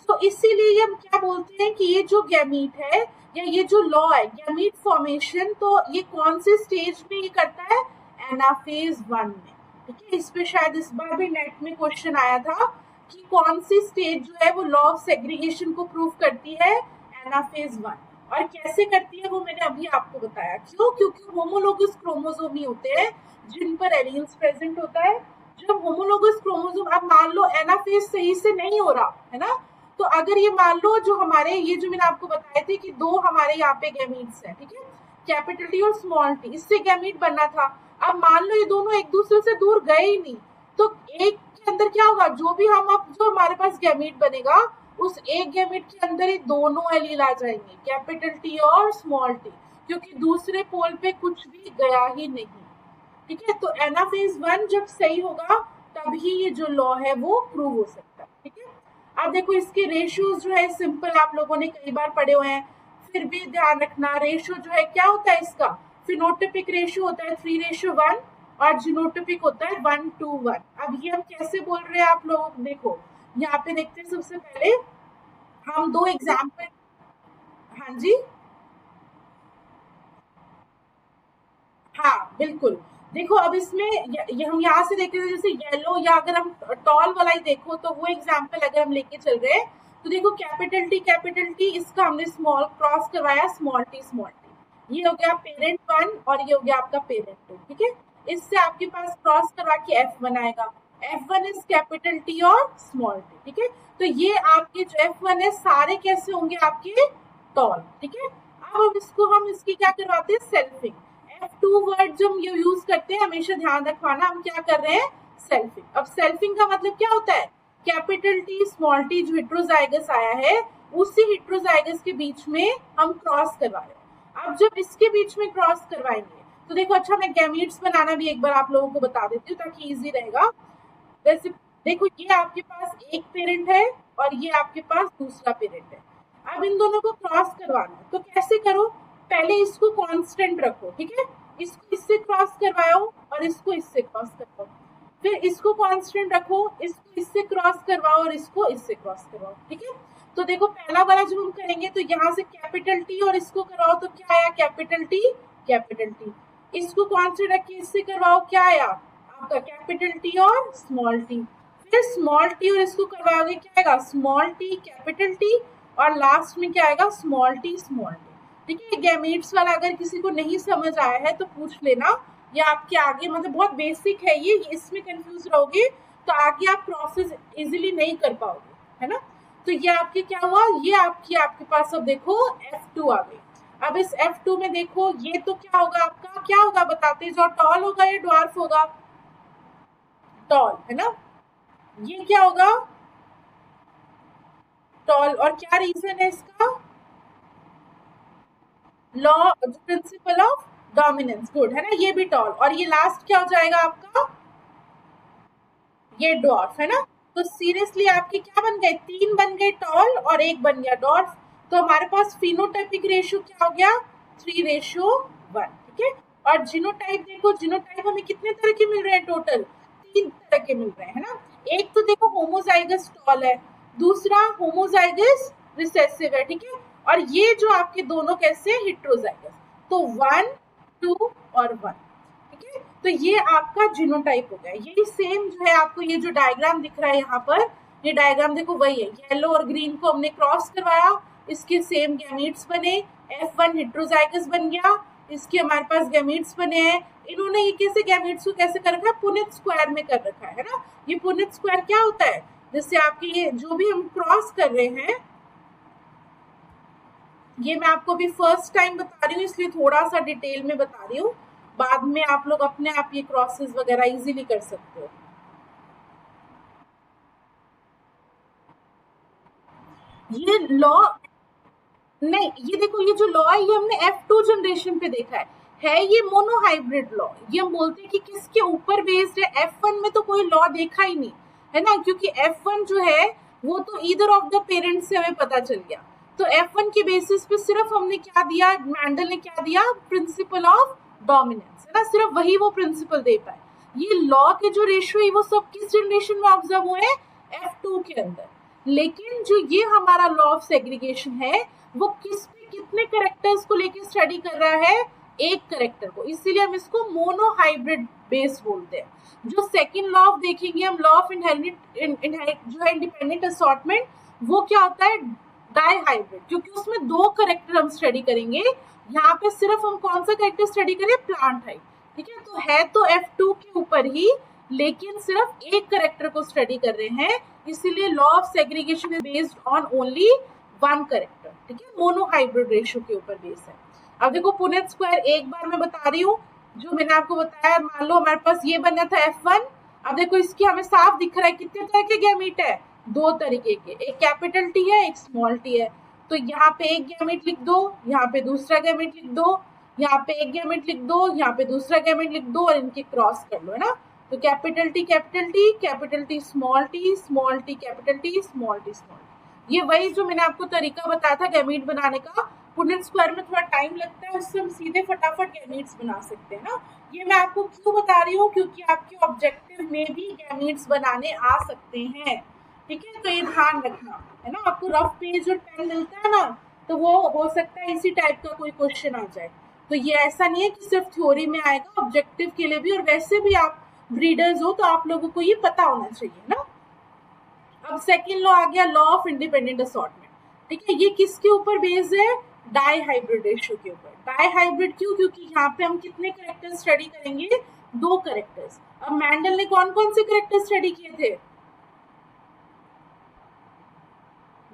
तो इसीलिए हम क्या बोलते हैं कि ये जो गैमीट है या ये जो लॉ है गैमीट फॉर्मेशन, तो ये कौन से स्टेज में ये करता है, एनाफेज 1 में, ठीक है। इस पे शायद इस बार भी नेट में क्वेश्चन आया था कि कौन सी स्टेज जो है वो लॉ ऑफ सेग्रीगेशन को प्रूव करती है, एनाफेज 1। और कैसे करती है वो मैंने अभी आपको बताया। क्यों? क्योंकि होमोलोगस क्रोमोसोम ही होते हैं जिन पर एलील्स प्रेजेंट होता है। जब होमोलोगस क्रोमोसोम, अब मान लो एनाफेज सही से नहीं हो रहा है ना, तो अगर ये मान लो जो हमारे, ये जो मैंने आपको बताए थे कि दो हमारे यहाँ पे गैमीट्स हैं, ठीक है, कैपिटल टी और स्मॉल टी, इससे गैमीट बनना था। अब मान लो ये दोनों एक दूसरे से दूर गए ही नहीं, तो एक के अंदर क्या होगा, जो भी हम, अब जो हमारे पास गैमीट बनेगा उस एक गैमीट के अंदर ही दोनों एलील आ जाएंगे, कैपिटल टी और स्मॉल टी, क्योंकि दूसरे पोल पे कुछ भी गया ही नहीं, ठीक है। तो एनाफेज 1 जब सही होगा तभी ये जो लॉ है वो प्रूव हो सकता है, ठीक है। अब देखो इसके रेशियोज जो है सिंपल आप लोगों ने कई बार पढ़े हुए हैं, फिर भी ध्यान रखना, रेशियो जो है क्या होता है इसका, फिनोटिपिक रेशियो होता है 3:1 और जीनोटिपिक होता है 1:1। अब ये हम कैसे बोल रहे हैं आप लोग, देखो यहाँ पे देखते हैं। सबसे पहले हम दो एग्जाम्पल, हाँ जी, हाँ बिल्कुल। देखो अब इसमें ये हम यहाँ से देख रहे थे, जैसे येलो, या अगर हम टॉल वाला ही देखो तो वो एग्जाम्पल अगर हम लेके चल रहे हैं, तो देखो कैपिटल टी इसका हमने स्मॉल क्रॉस करवाया, स्मॉल टी, ये हो गया पेरेंट 1 और ये हो गया आपका पेरेंट 2, ठीक है। इससे आपके पास क्रॉस करवा के F1 आएगा, F1 इज कैपिटल टी और स्मॉल टी, ठीक है। तो ये आपके जो F1 है सारे कैसे होंगे, आपके टॉल, ठीक है। अब इसको हम इसकी क्या करवाते हैं, सेल्फिंग। F2 वर्ड जब हम ये यूज करते हैं हमेशा ध्यान रखवाना, हम क्या कर रहे हैं, सेल्फिंग। अब सेल्फिंग का मतलब क्या होता है, कैपिटल टी स्मॉल टी जो हिट्रोजाइगस आया है उसी हिट्रोजाइगस के बीच में हम क्रॉस करवा रहे हैं। अब जब इसके बीच में क्रॉस करवाएंगे तो देखो, अच्छा मैं गैमीट्स बनाना भी एक बार आप लोगों को बता देती हूँ ताकि इजी रहेगा। जैसे देखो ये आपके पास एक पेरेंट है और ये आपके पास दूसरा पेरेंट है। अब इन दोनों को क्रॉस करवाना है तो कैसे करो, पहले इसको कांस्टेंट रखो, ठीक है, इसको इससे क्रॉस करवाओ और इसको इससे क्रॉस करवाओ, फिर इसको कांस्टेंट रखो, इसको इससे क्रॉस करवाओ और इसको इससे क्रॉस करवाओ, ठीक है। तो देखो पहला वाला जब हम करेंगे तो यहाँ से कैपिटल टी और इसको करवाओ तो क्या आया, कैपिटल टी, इसको कांस्टेंट रख के इससे करवाओ, क्या आया आपका कैपिटल टी और स्मॉल टी, फिर स्मॉल टी और इसको करवाओगे क्या आएगा, स्मॉल टी कैपिटल टी, और लास्ट में क्या आएगा, स्मॉल टी, ठीक है। गैमीट्स वाला अगर किसी को नहीं समझ आया है तो पूछ लेना, या आपके आगे मतलब बहुत बेसिक है ये, इसमें कंफ्यूज रहोगे तो आगे आप प्रोसेस इजीली नहीं कर पाओगे, है ना। तो ये आपके क्या हुआ, ये आपके पास अब देखो F2 आ गई। अब इस F2 में देखो ये तो क्या होगा आपका, क्या होगा बताते जाओ, टॉल होगा या ड्वार्फ होगा, टॉल, है ना। ये क्या होगा, टॉल, और क्या रीजन है इसका, law principle of dominance, good, है ना, ये भी टॉल, और ये लास्ट क्या हो जाएगा आपका, ये डॉर्फ, है ना। तो सीरियसली आपके क्या बन गए, 3 बन गए टॉल और 1 बन गया डॉर्फ। तो हमारे पास फिनोटाइपिक रेशियो क्या हो गया, 3:1, ठीक है। और जीनोटाइप देखो, जीनोटाइप हमें कितने तरह के मिल रहे हैं टोटल, तीन तरह के मिल रहे हैं, है ना। एक तो देखो होमोजाइगस टॉल है, दूसरा होमोजाइगस रिसेसिव है, ठीक है। और ये जो आपके दोनों कैसे हेटेरोजाइगस, तो 1 2 और 1, ठीक है। तो ये आपका जीनोटाइप हो गया। यही सेम जो है आपको ये जो डायग्राम दिख रहा है यहाँ पर, ये डायग्राम देखो वही है, येलो और ग्रीन को हमने क्रॉस करवाया, इसके सेम गैमीट्स बने, F1 हेटेरोजाइगस बन गया, इसके हमारे पास गैमीट्स बने हैं। इन्होंने ये कैसे गैमीट्स को कैसे कर रखा है, पुनेट स्क्वायर में कर रखा है ना। ये पुनेट स्क्वायर क्या होता है, जिससे आपके ये जो भी हम क्रॉस कर रहे हैं, ये मैं आपको अभी फर्स्ट टाइम बता रही हूँ इसलिए थोड़ा सा डिटेल में बता रही हूँ, बाद में आप लोग अपने आप ये क्रॉसेस वगैरह इजीली कर सकते हो। ये लॉ नहीं, ये देखो ये जो लॉ है ये हमने F2 जनरेशन पे देखा है ये मोनोहाइब्रिड लॉ। ये हम बोलते हैं कि किसके ऊपर बेस्ड है, F1 में तो कोई लॉ देखा ही नहीं है ना, क्योंकि F1 जो है वो तो ईदर ऑफ द पेरेंट्स से हमें पता चल गया। तो F1 के बेसिस पे सिर्फ हमने क्या दिया, मैंडल ने क्या दिया, प्रिंसिपल ऑफ डोमिनेंस, है ना, सिर्फ वही वो प्रिंसिपल दे पाए। ये लॉ के जो रेशियो है वो सब किस जनरेशन में ऑब्जर्व हुए हैं, F2 के अंदर। लेकिन जो ये हमारा लॉ ऑफ सेग्रीगेशन है वो किस पे कितने करेक्टर्स को लेके स्टडी कर रहा है, एक करेक्टर को, इसीलिए हम इसको मोनोहाइब्रिड बेस बोलते हैं। जो सेकंड लॉ ऑफ देखेंगे हम, लॉ ऑफ जो है इंडिपेंडेंट असॉर्टमेंट, वो क्या होता है, डाईहाइब्रिड, क्योंकि उसमें दो करेक्टर हम स्टडी करेंगे। यहाँ पे सिर्फ हम कौन सा करेक्टर स्टडी करें, प्लांट टाइप, ठीक है। तो है तो F2 के ऊपर ही, लेकिन सिर्फ एक करेक्टर को स्टडी कर रहे हैं, इसीलिए law of segregation is based on only one character, ठीक है, मोनोहाइब्रिड रेशियो के ऊपर बेस है। अब देखो पुनेट स्क्वायर एक बार मैं बता रही हूँ, जो मैंने आपको बताया, मान लो हमारे पास ये बना था F1। अब देखो इसकी हमें साफ दिख रहा है कितने तरह के गैमीट है, दो तरीके के, एक कैपिटल T है, एक स्मॉल t है। तो यहाँ पे एक गैमीट लिख दो, यहाँ पे दूसरा गैमीट लिख दो, यहाँ पे एक गैमीट लिख दो, यहाँ पे दूसरा गैमीट लिख दो, और इनके क्रॉस कर लो, है ना। तो capital T capital T, capital T small t, small t capital T, small t small t। ये वही जो मैंने आपको तरीका बताया था गैमीट बनाने का। पुनेट स्क्वायर में थोड़ा टाइम लगता है, उससे हम सीधे फटाफट गैमीट्स बना सकते हैं ना। ये मैं आपको क्यों बता रही हूँ, क्योंकि आपके ऑब्जेक्टिव में भी गैमीट्स बनाने आ सकते हैं, ठीक है। तो ये ध्यान रखना, है ना। आपको रफ पेज और पेन मिलता है ना, तो वो हो सकता है इसी टाइप का कोई क्वेश्चन आ जाए। तो ये ऐसा नहीं है कि सिर्फ थ्योरी में आएगा, ऑब्जेक्टिव के लिए भी, और वैसे भी आप रीडर्स हो तो आप लोगों को ये पता होना चाहिए ना। अब सेकेंड लॉ आ गया, लॉ ऑफ इंडिपेंडेंट असॉर्टमेंट, ठीक है। ये किसके ऊपर बेस्ड है, डाईहाइब्रिड रेशियो के ऊपर। डाईहाइब्रिड क्यों, क्योंकि यहाँ पे हम कितने करेक्टर्स स्टडी करेंगे, दो करेक्टर्स। अब मैंडल ने कौन कौन से करेक्टर स्टडी किए थे,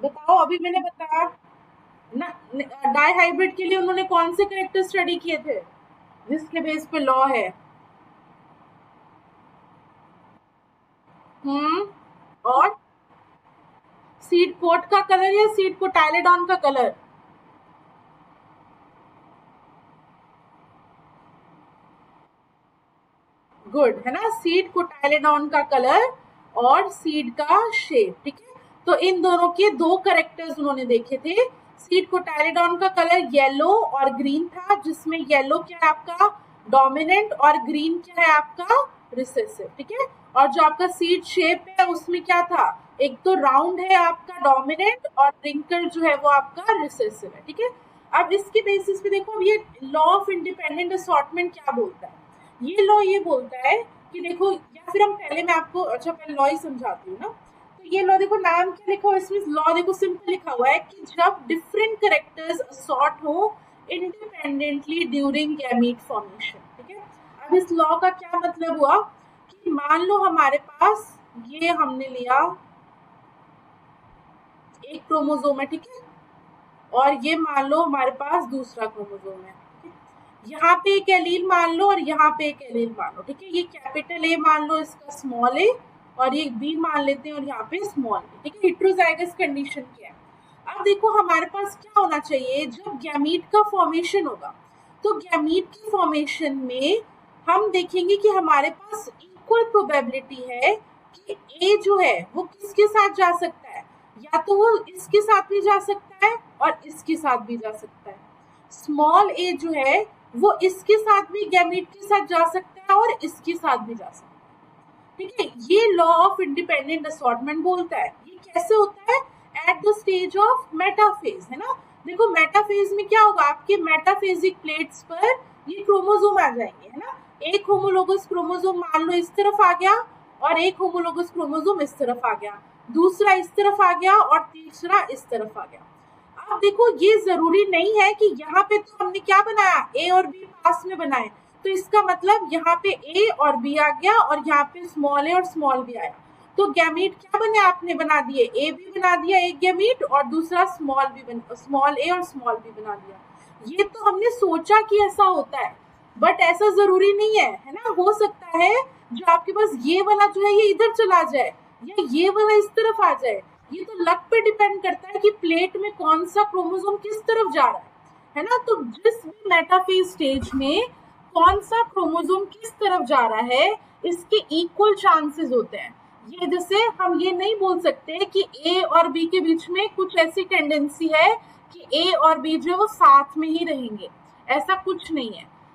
बताओ, अभी मैंने बताया ना, डाईहाइब्रिड के लिए उन्होंने कौन से करेक्टर स्टडी किए थे जिसके बेस पे लॉ है। और सीड कोट का कलर या सीड कोटाइलेडॉन का कलर, गुड, है ना, सीड कोटाइलेडॉन का कलर और सीड का शेप, ठीक है। तो इन दोनों के दो करेक्टर्स उन्होंने देखे थे। सीड कोटाइलेडॉन का कलर येलो और ग्रीन था, जिसमें येलो क्या है आपका डोमिनेंट और ग्रीन क्या है आपका रिसेसिव, ठीक है। और जो आपका सीड शेप है उसमें क्या था, एक तो राउंड है आपका डोमिनेंट और रिंकल जो है वो आपका रिसेसिव है, ठीक है। अब इसके बेसिस पे देखो, अब ये लॉ ऑफ इंडिपेंडेंट असॉर्टमेंट क्या बोलता है, ये लॉ ये बोलता है कि देखो, या फिर हम पहले मैं आपको अच्छा पहले लॉ ही समझाती हूँ ना। तो ये लॉ देखो, नाम क्या लिखा हुआ है इसमें, लॉ देखो सिंपल लिखा हुआ है कि जब डिफरेंट करेक्टर्स असॉर्ट हो इंडिपेंडेंटली ड्यूरिंग गैमीट फॉर्मेशन, ठीक है। अब इस लॉ का क्या मतलब हुआ कि मान लो हमारे पास ये हमने लिया एक क्रोमोसोम है, ठीक है, और ये मान लो हमारे पास दूसरा क्रोमोसोम है, यहाँ पे एक एलील मान लो और यहाँ पे एक एलील मान लो, ठीक है। ये कैपिटल ए मान लो, इसका स्मॉल ए, और ये बी मान लेते हैं और यहाँ पे स्मॉल ए, ठीक है। हेटेरोजाइगस कंडीशन क्या है। अब देखो हमारे पास क्या होना चाहिए, जब गैमीट का फॉर्मेशन होगा तो गैमीट की फॉर्मेशन में हम देखेंगे कि हमारे पास इक्वल प्रोबेबिलिटी है कि ए जो है वो किसके साथ जा सकता है, या तो वो इसके साथ भी जा सकता है और इसके साथ भी जा सकता है। स्मॉल ए जो है वो इसके साथ भी गैमीट के साथ जा सकता है और इसके साथ भी जा सकता है, ठीक है, ये लॉ ऑफ इंडिपेंडेंट असॉर्टमेंट बोलता है। ये कैसे होता है? At the stage of metaphase, है ना। देखो मेटाफेज में क्या होगा, आपके मेटाफेजिक प्लेट्स पर ये क्रोमोसोम आ जाएंगे, है ना। एक होमोलोगस क्रोमोसोम मान लो इस तरफ आ गया और एक होमोलोगस क्रोमोसोम इस तरफ आ गया, दूसरा इस तरफ आ गया और तीसरा इस तरफ आ गया। अब देखो ये जरूरी नहीं है कि यहाँ पे तो हमने क्या बनाया, ए और बी पास में बनाए, तो इसका मतलब यहाँ पे ए और बी आ गया और यहाँ पे स्मॉल ए और स्मॉल बी आया, तो गैमीट क्या बने, आपने बना दिए, ए बी बना दिया एक गैमीट और दूसरा स्मॉल ए और स्मॉल बी बना दिया। ये तो हमने सोचा कि ऐसा होता है, बट ऐसा जरूरी नहीं है ना। हो सकता है जो आपके पास ये वाला जो है ये इधर चला जाए या ये वाला इस तरफ आ जाए। ये तो लक पे डिपेंड करता है कि प्लेट में कौन सा क्रोमोसोम किस तरफ जा रहा है ना। तो जिस भी मेटाफेज स्टेज में कौन सा क्रोमोसोम किस तरफ जा रहा है, इसके इक्वल चांसेस होते हैं। ये जैसे हम ये नहीं बोल सकते कि ए और बी के बीच में कुछ ऐसी टेंडेंसी है कि ए और बी जो है वो साथ में ही रहेंगे, ऐसा कुछ नहीं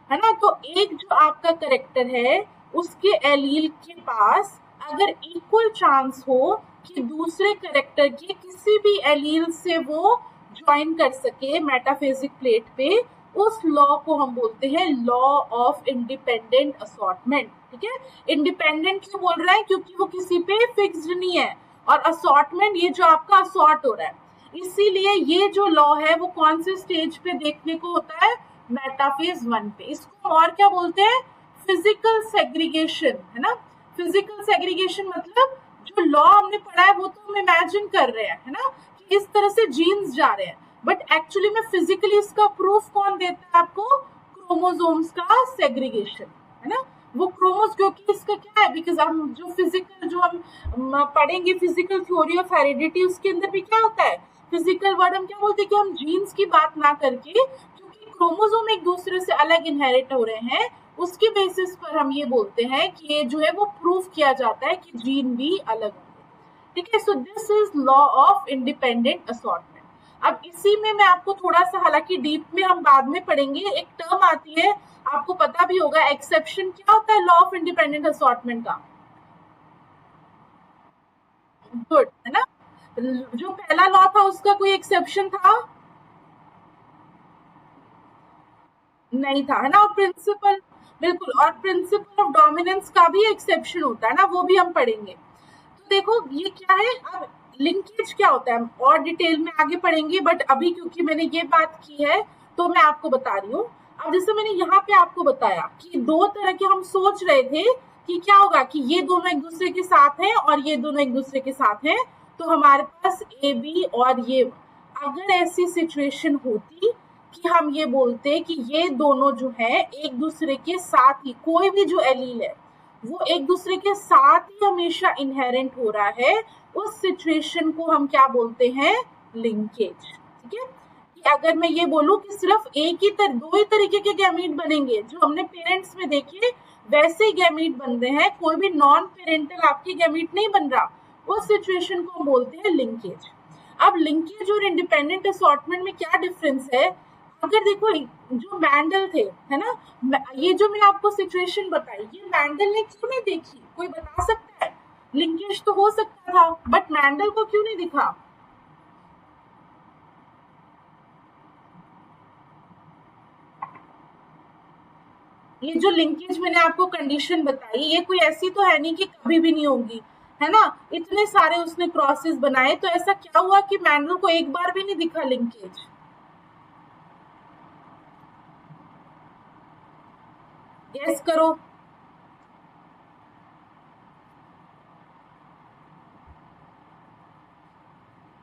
है ना। तो एक जो आपका करेक्टर है उसके एलील के पास अगर इक्वल चांस हो कि दूसरे करेक्टर के किसी भी एलील से वो ज्वाइन कर सके मेटाफेजिक प्लेट पे, उस लॉ को हम बोलते हैं लॉ ऑफ इंडिपेंडेंट असॉर्टमेंट। ठीक है, इंडिपेंडेंट क्यों बोल रहा है, क्योंकि वो किसी पे फिक्स्ड नहीं है, और असॉर्टमेंट ये जो आपका असॉर्ट हो रहा है, इसीलिए ये जो लॉ है वो कौन से स्टेज पे देखने को होता है, मेटाफेज 1 पे। इसको और क्या बोलते हैं, फिजिकल सेग्रीगेशन, है ना। फिजिकल सेग्रीगेशन मतलब जो लॉ हमने पढ़ा है वो तो हम इमेजिन कर रहे हैं, है ना, कि इस तरह से जीन्स जा रहे हैं, बट एक्चुअली में फिजिकली इसका प्रूफ कौन देता है आपको, क्रोमोसोम्स का सेग्रीगेशन, है ना। वो क्रोमोस, क्योंकि इसका क्या है, बिकॉज हम जो फिजिकल जो हम पढ़ेंगे फिजिकल थ्योरी ऑफ हेरिडिटी, उसके अंदर भी क्या होता है, फिजिकल वर्ड हम क्या बोलते हैं कि हम जीन्स की बात ना करके, क्योंकि क्रोमोसोम एक दूसरे से अलग इनहेरिट हो रहे हैं, उसके बेसिस पर हम ये बोलते हैं कि ये जो है वो प्रूफ किया जाता है कि जीन भी अलग होंगे। ठीक है, so this is law of independent assortment. अब इसी में मैं आपको थोड़ा सा, हालांकि डीप में हम बाद में पढ़ेंगे, एक टर्म आती है आपको पता भी होगा, एक्सेप्शन। क्या होता है लॉ ऑफ इंडिपेंडेंट असॉर्टमेंट का, गुड, है ना। जो पहला लॉ था उसका कोई एक्सेप्शन था, नहीं था, है ना। और प्रिंसिपल, बिल्कुल, और प्रिंसिपल ऑफ डोमिनेंस का भी एक्सेप्शन होता है ना, वो भी हम पढ़ेंगे। तो देखो ये क्या है, अब लिंकेज क्या होता है हम और डिटेल में आगे पढ़ेंगे, बट अभी क्योंकि मैंने ये बात की है तो मैं आपको बता रही हूँ। अब जैसे मैंने यहाँ पे आपको बताया कि दो तरह के हम सोच रहे थे कि क्या होगा कि ये दोनों एक दूसरे के साथ हैं और ये दोनों एक दूसरे के साथ हैं, तो हमारे पास ए बी और ये, अगर ऐसी सिचुएशन होती कि हम ये बोलते कि ये दोनों जो है एक दूसरे के साथ ही, कोई भी जो एलील है वो एक दूसरे के साथ ही हमेशा इनहेरेंट हो रहा है, उस सिचुएशन को हम क्या बोलते हैं, लिंकेज। ठीक है, कि अगर मैं ये बोलूं कि सिर्फ दो ही तरीके के गैमीट बनेंगे, जो हमने पेरेंट्स में देखे वैसे ही गैमीट बन रहे हैं, कोई भी नॉन पेरेंटल आपकी गैमीट नहीं बन रहा, उस सिचुएशन को हम बोलते हैं लिंकेज। अब लिंकेज और इंडिपेंडेंट असॉर्टमेंट में क्या डिफरेंस है, अगर देखो जो मैंडल थे, है ना, ये जो मैंने आपको सिचुएशन बताई, ये मैंडल ने क्यों नहीं देखी, कोई बता सकता है, लिंकेज तो हो सकता था बट मैंडल को क्यों नहीं दिखा, ये जो लिंकेज मैंने आपको कंडीशन बताई, ये कोई ऐसी तो है नहीं कि कभी भी नहीं होगी, है ना। इतने सारे उसने क्रॉसेस बनाए, तो ऐसा क्या हुआ कि मैंडल को एक बार भी नहीं दिखा लिंकेज, गेस करो।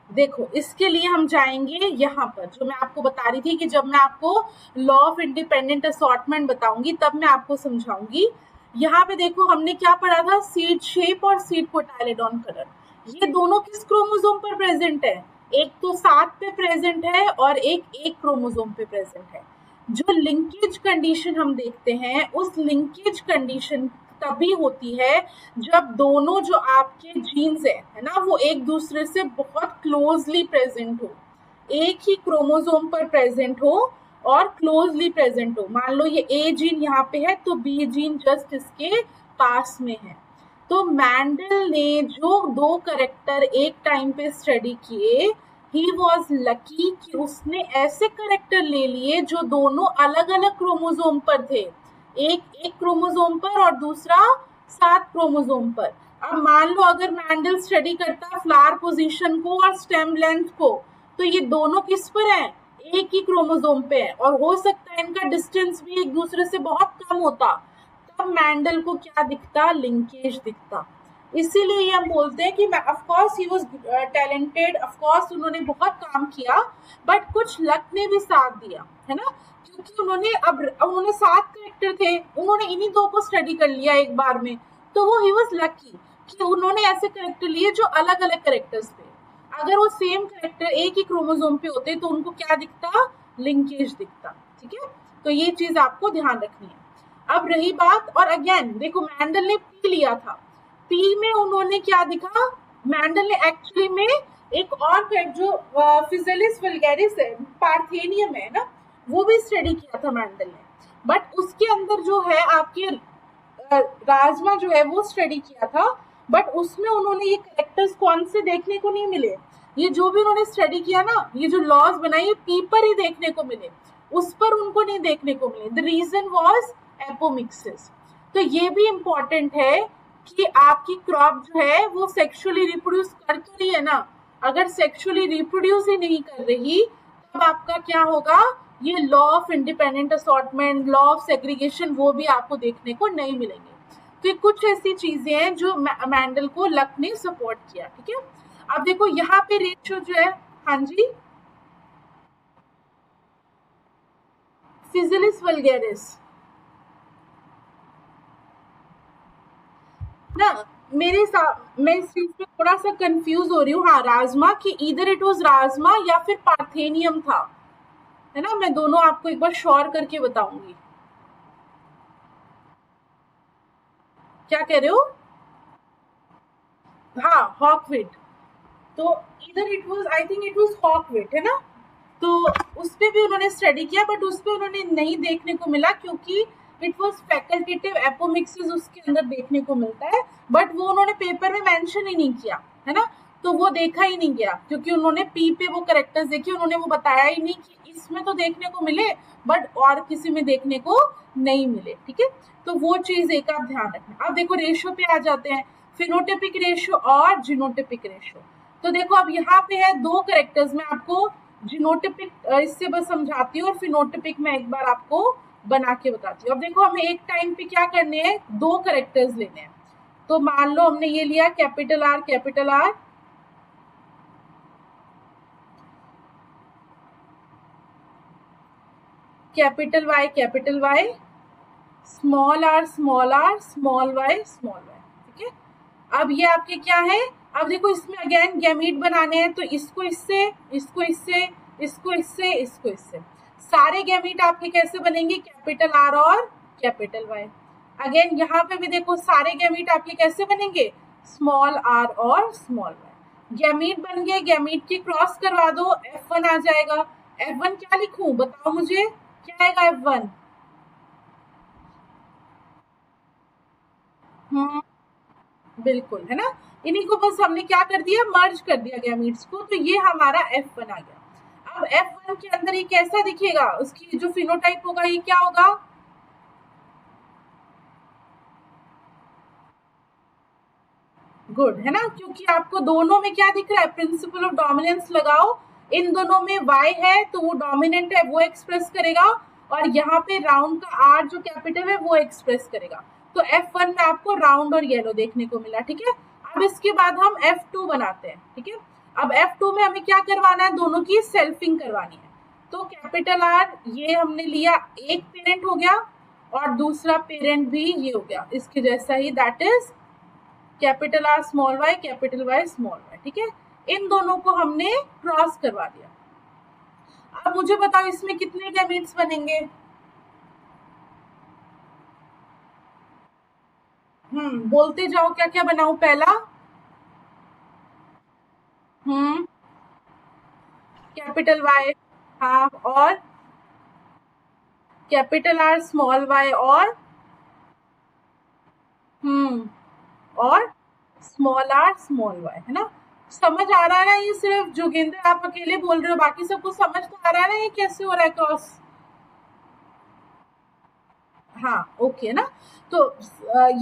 देखो इसके लिए हम जाएंगे यहाँ पर, जो मैं आपको बता रही थी कि जब मैं आपको लॉ ऑफ इंडिपेंडेंट असॉर्टमेंट बताऊंगी तब मैं आपको समझाऊंगी। यहाँ पे देखो हमने क्या पढ़ा था, सीड शेप और सीड कोटाइलेडॉन कलर, ये दोनों किस क्रोमोसोम पर प्रेजेंट है, एक तो 7 पे प्रेजेंट है और एक क्रोमोसोम पे प्रेजेंट है। जो लिंकेज कंडीशन हम देखते हैं, उस लिंकेज कंडीशन तभी होती है जब दोनों जो आपके जीन्स है ना, वो एक दूसरे से बहुत क्लोजली प्रेजेंट हो, एक ही क्रोमोसोम पर प्रेजेंट हो और क्लोजली प्रेजेंट हो। मान लो ये ए जीन यहाँ पे है तो बी जीन जस्ट इसके पास में है। तो मैंडल ने जो दो करेक्टर एक टाइम पे स्टडी किए, ही वॉज लकी कि उसने ऐसे करेक्टर ले लिए जो दोनों अलग अलग क्रोमोसोम पर थे, एक क्रोमोसोम पर और दूसरा 7 क्रोमोसोम पर। अब मान लो अगर मैंडल स्टडी करता फ्लावर पोजीशन को और स्टेम लेंथ को, तो ये दोनों किस पर हैं, एक ही क्रोमोसोम पे है, और हो सकता है इनका डिस्टेंस भी एक दूसरे से बहुत कम होता, तब मैंडल को क्या दिखता, लिंकेज दिखता। इसीलिए ये हम बोलते हैं कि of course he was talented, of course उन्होंने बहुत काम किया, बट कुछ लक ने भी साथ दिया, है ना, क्योंकि उन्होंने 7 कैरेक्टर थे, उन्होंने इन्हीं दो को स्टडी कर लिया एक बार में, तो वो ही वाज लकी कि उन्होंने ऐसे कैरेक्टर लिए जो अलग अलग कैरेक्टर्स थे। अगर वो सेम कैरेक्टर एक ही क्रोमोसोम पे होते तो उनको क्या दिखता, लिंकेज दिखता। ठीक है, तो ये चीज आपको ध्यान रखनी है। अब रही बात, और अगेन देखो मैंडल ने पी लिया था, पी में उन्होंने क्या दिखा, मैंडल ने एक्चुअली में एक और जो फिजिलिस वल्गैरिस है, पार्थेनियम है ना, वो भी स्टडी किया था मैंडल ने, बट उसके अंदर जो है आपके राजमा जो है वो स्टडी किया था, बट उसमें उन्होंने ये कैरेक्टर्स कौन से देखने को नहीं मिले, ये जो भी उन्होंने स्टडी किया ना, ये जो लॉज बनाई, ये पी पर ही देखने को मिले, उस पर उनको नहीं देखने को मिले। The reason was apomixis. तो ये भी इंपॉर्टेंट है कि आपकी क्रॉप जो है वो सेक्सुअली रिप्रोड्यूस कर तो रही है ना, अगर सेक्सुअली रिप्रोड्यूस ही नहीं कर रही, तब आपका क्या होगा, ये law of independent assortment, law of segregation, वो भी आपको देखने को नहीं मिलेंगे। तो ये कुछ ऐसी चीजें हैं जो मैंडल को लक ने सपोर्ट किया। ठीक है, अब देखो यहाँ पे रेशियो जो है, हाँ जी, फिजिलिस वल्गैरिस ना, मैं इस चीज में थोड़ा सा कंफ्यूज हो रही हूँ। हाँ, राजमा की इधर इट वाज राजमा या फिर पार्थेनियम था, है ना, मैं दोनों आपको एक बार श्योर करके बताऊंगी। क्या कह रहे हो? हाँ, हॉकविट। तो इधर it was, I think it was hawkweed, है ना, तो उस पे भी उन्होंने स्टडी किया, बट उस पे उन्होंने नहीं देखने को मिला, क्योंकि इट वाज फैकल्टेटिव एपोमिक्सिस उसके अंदर देखने को मिलता है, बट वो उन्होंने पेपर में मेंशन ही नहीं किया, है ना, तो वो देखा ही नहीं गया, क्योंकि उन्होंने पी पे वो करेक्टर्स देखे, उन्होंने वो बताया ही नहीं कि इसमें तो देखने को मिले, बट और किसी में देखने को नहीं मिले। ठीक है, तो वो चीज एक आप ध्यान रखना। अब देखो रेशियो पे आ जाते हैं, फिनोटिपिक रेशियो और जीनोटिपिक रेशियो। तो देखो अब यहाँ पे है दो करेक्टर्स, में आपको जीनोटिपिक इससे बस समझाती हूँ, और फिनोटिपिक में एक बार आपको बना के बताती हूँ। अब देखो हमें एक टाइम पे क्या करने हैं, दो करेक्टर्स लेने हैं। तो मान लो हमने ये लिया capital R, capital Y, small R, small Y. ठीक है, अब ये आपके क्या है, अब देखो इसमें अगेन गैमीट बनाने हैं, तो इसको इससे, इसको इससे, इसको इससे, इसको इससे, सारे गैमीट आपके कैसे बनेंगे, कैपिटल आर और कैपिटल वाई। अगेन यहाँ पे भी देखो सारे गैमीट आपके कैसे बनेंगे, स्मॉल आर और स्मॉल वाई। गैमीट बन गए, गैमीट की क्रॉस करवा दो, F1 आ जाएगा। F1 क्या लिखूं बताओ मुझे, क्या आएगा F1? हम्म, बिल्कुल, है ना, इन्हीं को बस हमने क्या कर दिया, मर्ज कर दिया गैमीट्स को, तो ये हमारा F1 आ गया। अब F1 के अंदर ये कैसा दिखेगा, उसकी जो फिनोटाइप होगा ये क्या होगा, गुड, है ना, क्योंकि आपको दोनों में क्या दिख रहा है, प्रिंसिपल ऑफ डोमिनेंस लगाओ, इन दोनों में y है तो वो डोमिनेंट है, वो एक्सप्रेस करेगा, और यहाँ पे राउंड का r जो कैपिटल है वो एक्सप्रेस करेगा। तो F1 में आपको राउंड और येलो देखने को मिला। ठीक है, अब इसके बाद हम F2 बनाते हैं। ठीक है, अब F2 में हमें क्या करवाना है, दोनों की सेल्फिंग करवानी है। तो कैपिटल R ये हमने लिया, एक पेरेंट हो गया, और दूसरा पेरेंट भी ये हो गया इसके जैसा ही, that is capital R small Y, capital Y small Y. ठीक है, इन दोनों को हमने क्रॉस करवा दिया। अब मुझे बताओ इसमें कितने गैमीट्स बनेंगे, बोलते जाओ, क्या क्या बनाऊं पहला, कैपिटल वाई, हाँ, और कैपिटल आर स्मॉल वाई, और और स्मॉल y, है ना। समझ आ रहा है ना? ये सिर्फ जोगिंदर आप अकेले बोल रहे हो, बाकी सबको समझ तो आ रहा है ना ये कैसे हो रहा है क्रॉस? हाँ ओके ना। तो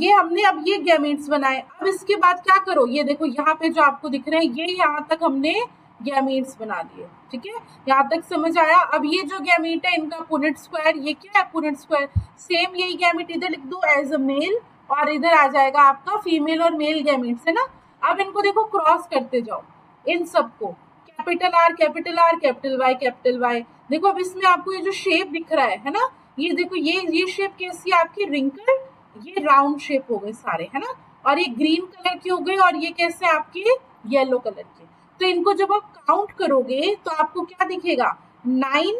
ये हमने अब ये गैमीट्स बनाए। अब इसके बाद क्या करो, ये देखो यहाँ पे जो आपको दिख रहे हैं ये यहाँ तक हमने गैमीट्स बना दिए, ठीक है। यहाँ तक समझ आया? अब ये जो गैमीट है इनका पुनेट स्क्वायर, ये क्या है पुनेट स्क्वायर, सेम यही गैमीट इधर लिख दो एज अ मेल, और इधर आ जाएगा आपका फीमेल और मेल गैमीट्स, है ना। अब इनको देखो क्रॉस करते जाओ इन सबको, capital R capital R capital Y capital Y. देखो अब इसमें आपको ये जो शेप दिख रहा है ना, ये देखो ये शेप कैसी है आपकी रिंकल, ये राउंड शेप हो गए सारे, है ना। और ये ग्रीन कलर की हो गई, और ये कैसे आपके येलो कलर के। तो इनको जब आप काउंट करोगे तो आपको क्या दिखेगा, 9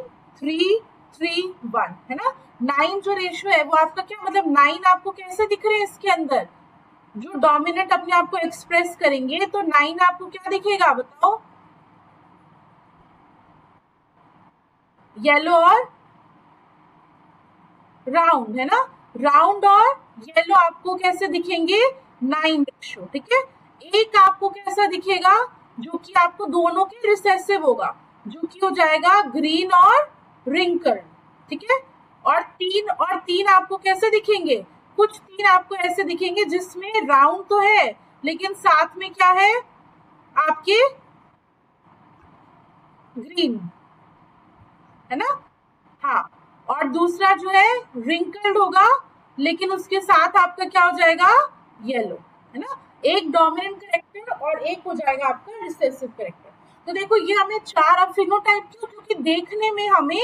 3 3 1, है ना। 9 जो रेशियो है वो आपका क्या मतलब 9 आपको कैसे दिख रहे हैं इसके अंदर, जो डोमिनेंट अपने आप को एक्सप्रेस करेंगे तो 9 आपको क्या दिखेगा बताओ, येलो और राउंड, है ना। राउंड और येलो आपको कैसे दिखेंगे 9 रेशो, ठीक है। एक आपको कैसा दिखेगा जो कि आपको दोनों के रिसेसिव होगा, जो कि हो जाएगा ग्रीन और रिंकल, ठीक है। और तीन आपको कैसे दिखेंगे, कुछ तीन आपको ऐसे दिखेंगे जिसमें राउंड तो है लेकिन साथ में क्या है आपके ग्रीन, है ना। हाँ, और दूसरा जो है रिंकल्ड होगा लेकिन उसके साथ आपका क्या हो जाएगा येलो, है ना। एक डोमिनेंट करेक्टर और एक हो जाएगा आपका रिसेसिव करेक्टर। तो देखो ये हमें चार, अब फिनोटाइप क्यों, क्योंकि देखने में हमें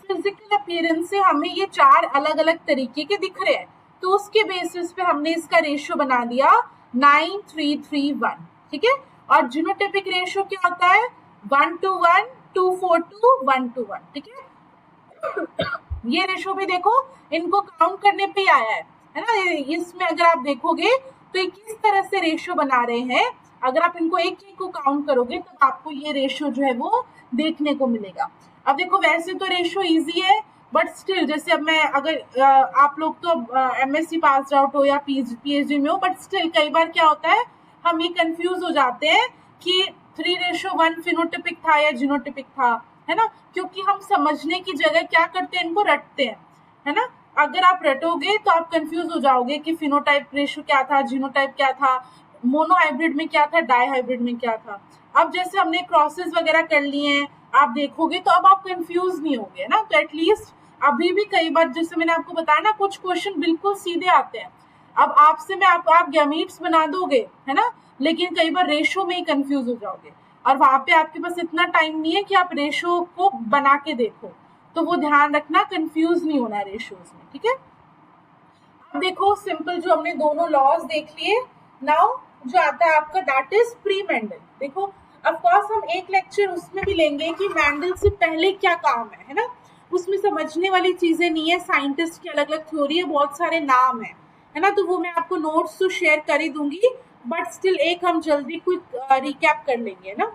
फिजिकल अपीयरेंस से हमें ये चार अलग अलग तरीके के दिख रहे हैं, तो उसके बेसिस पे हमने इसका रेशियो बना दिया 9 3 3 1, ठीक है। और जीनोटाइपिक रेशियो क्या होता है 1 to 1 2 4 2 1 to 1, ठीक है। ये रेशो भी देखो इनको काउंट करने पे आया है ना। इसमें अगर आप देखोगे तो ये किस तरह से रेशो बना रहे हैं, अगर आप इनको एक एक को काउंट करोगे तो आपको ये रेशो जो है वो देखने को मिलेगा। अब देखो वैसे तो रेशो इजी है बट स्टिल, जैसे अब मैं अगर आप लोग तो एमएससी पास आउट हो या पीएचडी में हो, बट स्टिल कई बार क्या होता है हम ये कंफ्यूज हो जाते हैं कि 3:1 फिनोटिपिक था या जीनोटिपिक था, है ना। क्योंकि हम समझने की जगह क्या करते हैं इनको रटते हैं, है ना। अगर आप रटोगे तो आप कंफ्यूज हो जाओगे कि फिनोटाइप रेशियो क्या था, जीनोटाइप क्या था, मोनो हाइब्रिड में क्या था, डाई हाइब्रिड में क्या था। अब जैसे हमने क्रॉसेस वगैरह कर लिए हैं आप देखोगे तो अब आप कंफ्यूज नहीं होगे ना। तो एटलीस्ट अभी भी कई बार जैसे मैंने आपको बताया ना कुछ क्वेश्चन बिल्कुल सीधे आते हैं, अब आपसे मैं आप गैमीट्स बना दोगे, है ना, लेकिन कई बार रेशो में ही कंफ्यूज हो जाओगे और वहां पे आपके पास इतना टाइम नहीं है कि आप रेशो को बना के देखो, तो वो ध्यान रखना कंफ्यूज नहीं होना रेशोज में, ठीक है। अब देखो सिंपल जो हमने दोनों लॉज देख लिए, नाउ जो आता है आपका दैट इज प्री मैंडल। देखो ऑफ कोर्स हम एक लेक्चर उसमें भी लेंगे कि मैंडल से पहले क्या काम है ना। उसमें समझने वाली चीजें नहीं है, साइंटिस्ट की अलग अलग थ्योरी है, बहुत सारे नाम है ना। तो वो मैं आपको नोट्स तो शेयर कर ही दूंगी, बट स्टिल एक हम जल्दी क्विक रिकैप कर लेंगे ना।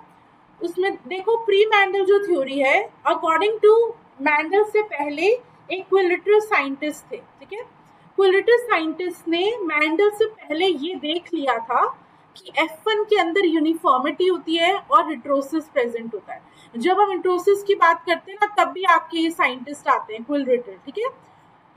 उसमें देखो प्री मैंडल जो थ्योरी है, अकॉर्डिंग टू मैंडल से पहले एक क्विलिटरल साइंटिस्ट थे, ठीक है। क्विलिटरल साइंटिस्ट ने मैंडल से पहले ये देख लिया था कि F1 के अंदर यूनिफॉर्मिटी होती है और रिट्रोसिस प्रेजेंट होता है। जब हम रिट्रोसिस की बात करते हैं ना तब भी आपके ये साइंटिस्ट आते हैं क्विलिटर, ठीक है।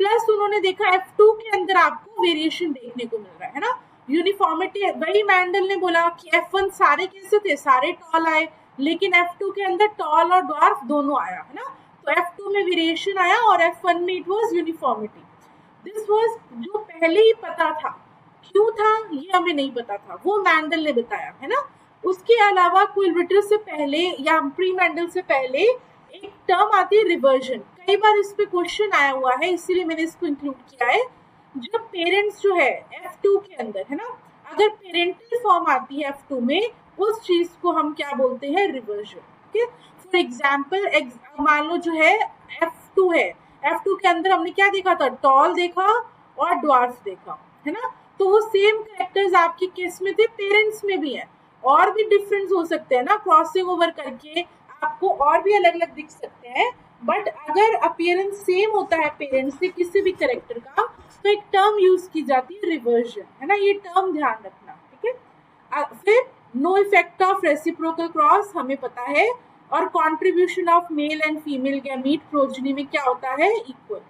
प्लस उन्होंने देखा F2 के अंदर आपको वेरिएशन देखने को मिल रहा है ना, यूनिफॉर्मिटी। वही मैंडल ने बोला कि F1 सारे कैसे थे, सारे टॉल आए, लेकिन F2 के अंदर टॉल और ड्वार्फ दोनों आया, है ना। तो F2 में वेरिएशन आया और F1 में it was uniformity. This was जो पहले ही पता था, क्यों था ये हमें नहीं पता था, वो मैंडल ने बताया, है ना। उसके अलावा क्विलिटर से पहले या प्री मैंडल से पहले एक टर्म आती है रिवर्जन। कई बार इस पे क्वेश्चन आया हुआ है इसीलिए मैंने इसको इंक्लूड किया है। जब पेरेंट्स जो है F2 के अंदर, है ना, अगर पेरेंटल फॉर्म आती है F2 में, उस चीज को हम क्या बोलते हैं रिवर्जन, ठीक है। फॉर एग्जाम्पल मान लो जो है F2 है, F2 के अंदर हमने क्या देखा था, टॉल देखा और ड्वार्फ देखा, है ना। तो वो सेम कैरेक्टर्स आपके केस में थे, पेरेंट्स में भी है, और भी डिफरेंस हो सकते हैं ना, क्रॉसिंग ओवर करके आपको और भी अलग अलग दिख सकते हैं। बट अगर अपीयरेंस सेम होता है पेरेंट्स से किसी भी कैरेक्टर का, तो एक टर्म यूज की जाती है रिवर्जन, है ना। ये टर्म ध्यान रखना, फिर no effect of reciprocal cross हमें पता है, और contribution of male and female gamete progeny में क्या होता है, इक्वल।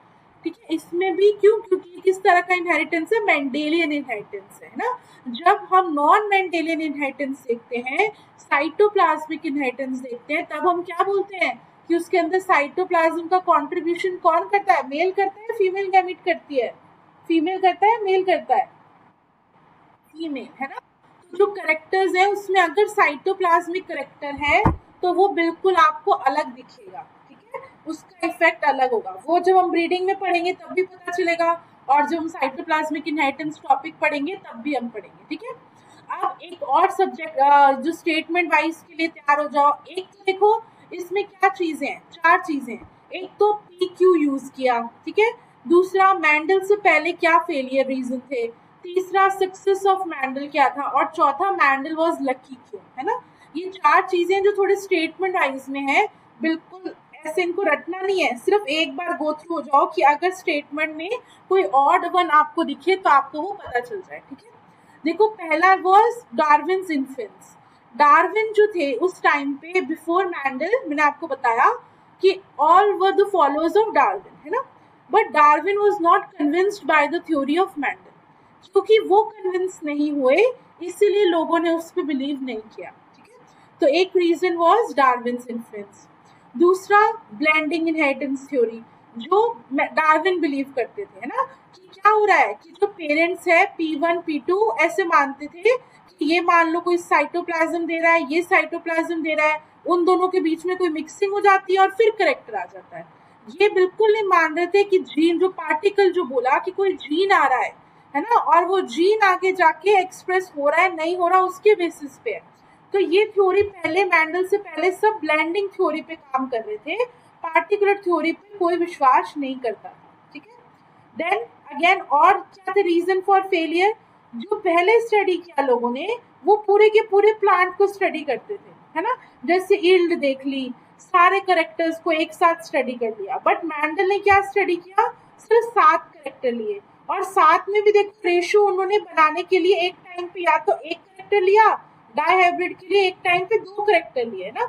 ठीक है, इसमें भी क्यों, क्योंकि किस तरह का इनहेरिटेंस है, मेंडेलियन इनहेरिटेंस है ना। जब हम नॉन मेंडेलियन इनहेरिटेंस देखते हैं, साइटोप्लाज्मिक इनहेरिटेंस देखते हैं, तब हम क्या बोलते हैं कि उसके अंदर साइटोप्लाज्म का कंट्रीब्यूशन कौन करता है, मेल करता है, फीमेल गैमीट करती है, फीमेल करता है, मेल करता है, फीमेल, है ना। तो जो करेक्टर्स है उसमें अगर साइटोप्लाज्मिक करेक्टर है तो वो बिल्कुल आपको अलग दिखेगा, ठीक है, उसका इफेक्ट अलग होगा। वो जब हम ब्रीडिंग में पढ़ेंगे तब भी पता चलेगा, और जब हम साइटोप्लाज्मिक इनहेरिटेंस टॉपिक पढ़ेंगे तब भी हम पढ़ेंगे, ठीक है। अब एक और सब्जेक्ट जो स्टेटमेंट वाइज के लिए तैयार हो जाओ। एक तो देखो इसमें क्या चीजें हैं, चार चीजें हैं। एक तो पी क्यू यूज किया, ठीक है। दूसरा, मैंडल से पहले क्या फेलियर रीजन थे। तीसरा, सक्सेस ऑफ मैंडल क्या था। और चौथा, मैंडल वाज लकी क्यों, है ना। ये चार चीजें जो थोड़े स्टेटमेंट वाइज में है, बिल्कुल ऐसे इनको रटना नहीं है, सिर्फ एक बार गो थ्रू हो जाओ कि अगर स्टेटमेंट में कोई ऑड वन आपको दिखे तो आपको वो पता चल जाए, ठीक है। देखो पहला वाज डार्विन्स इन्फेंस। डार्विन जो थे उस टाइम पे बिफोर मैंडल, मैंने आपको बताया कि all were the followers of Darwin, है ना। But Darwin was not convinced by the theory of Mendel, क्योंकि वो कन्विंस नहीं हुए इसीलिए लोगों ने उस पर बिलीव नहीं किया, ठीक है। तो एक रीजन वाज डार्विन्स इन्फ्लुएंस। दूसरा, ब्लेंडिंग इनहेरिटेंस थ्योरी, जो डार्विन बिलीव करते थे, है ना, कि क्या हो रहा है कि जो पेरेंट्स है P1 P2 ऐसे मानते थे कि ये मान लो कोई साइटोप्लाज्म दे रहा है, ये साइटोप्लाज्म दे रहा है, उन दोनों के बीच में कोई मिक्सिंग हो जाती है और फिर करेक्टर आ जाता है। ये बिल्कुल नहीं मान रहे थे कि जीन, जो पार्टिकल जो बोला कि कोई जीन आ रहा है ना, और वो जीन आगे जाके एक्सप्रेस हो रहा है नहीं हो रहा उसके बेसिस पे है। तो ये थ्योरी पहले, मैंडल से पहले सब ब्लेंडिंग थ्योरी पे काम कर रहे थे, पार्टिकुलर थ्योरी पे कोई विश्वास नहीं करता था, ठीक है। देन अगेन, और क्या थे रीजन फॉर फेलियर। जो पहले स्टडी किया लोगों ने, वो पूरे के पूरे प्लांट को स्टडी करते थे, है ना, जैसे ईल्ड देख ली, सारे करेक्टर्स को एक साथ स्टडी कर लिया। बट मैंडल ने क्या स्टडी किया, सिर्फ 7 करेक्टर लिए, और 7 में भी देखो रेशो उन्होंने बनाने के लिए एक टाइम पे या तो एक करेक्टर लिया, डाइहाइब्रिड के लिए एक टाइम पे 2 करेक्टर लिए ना,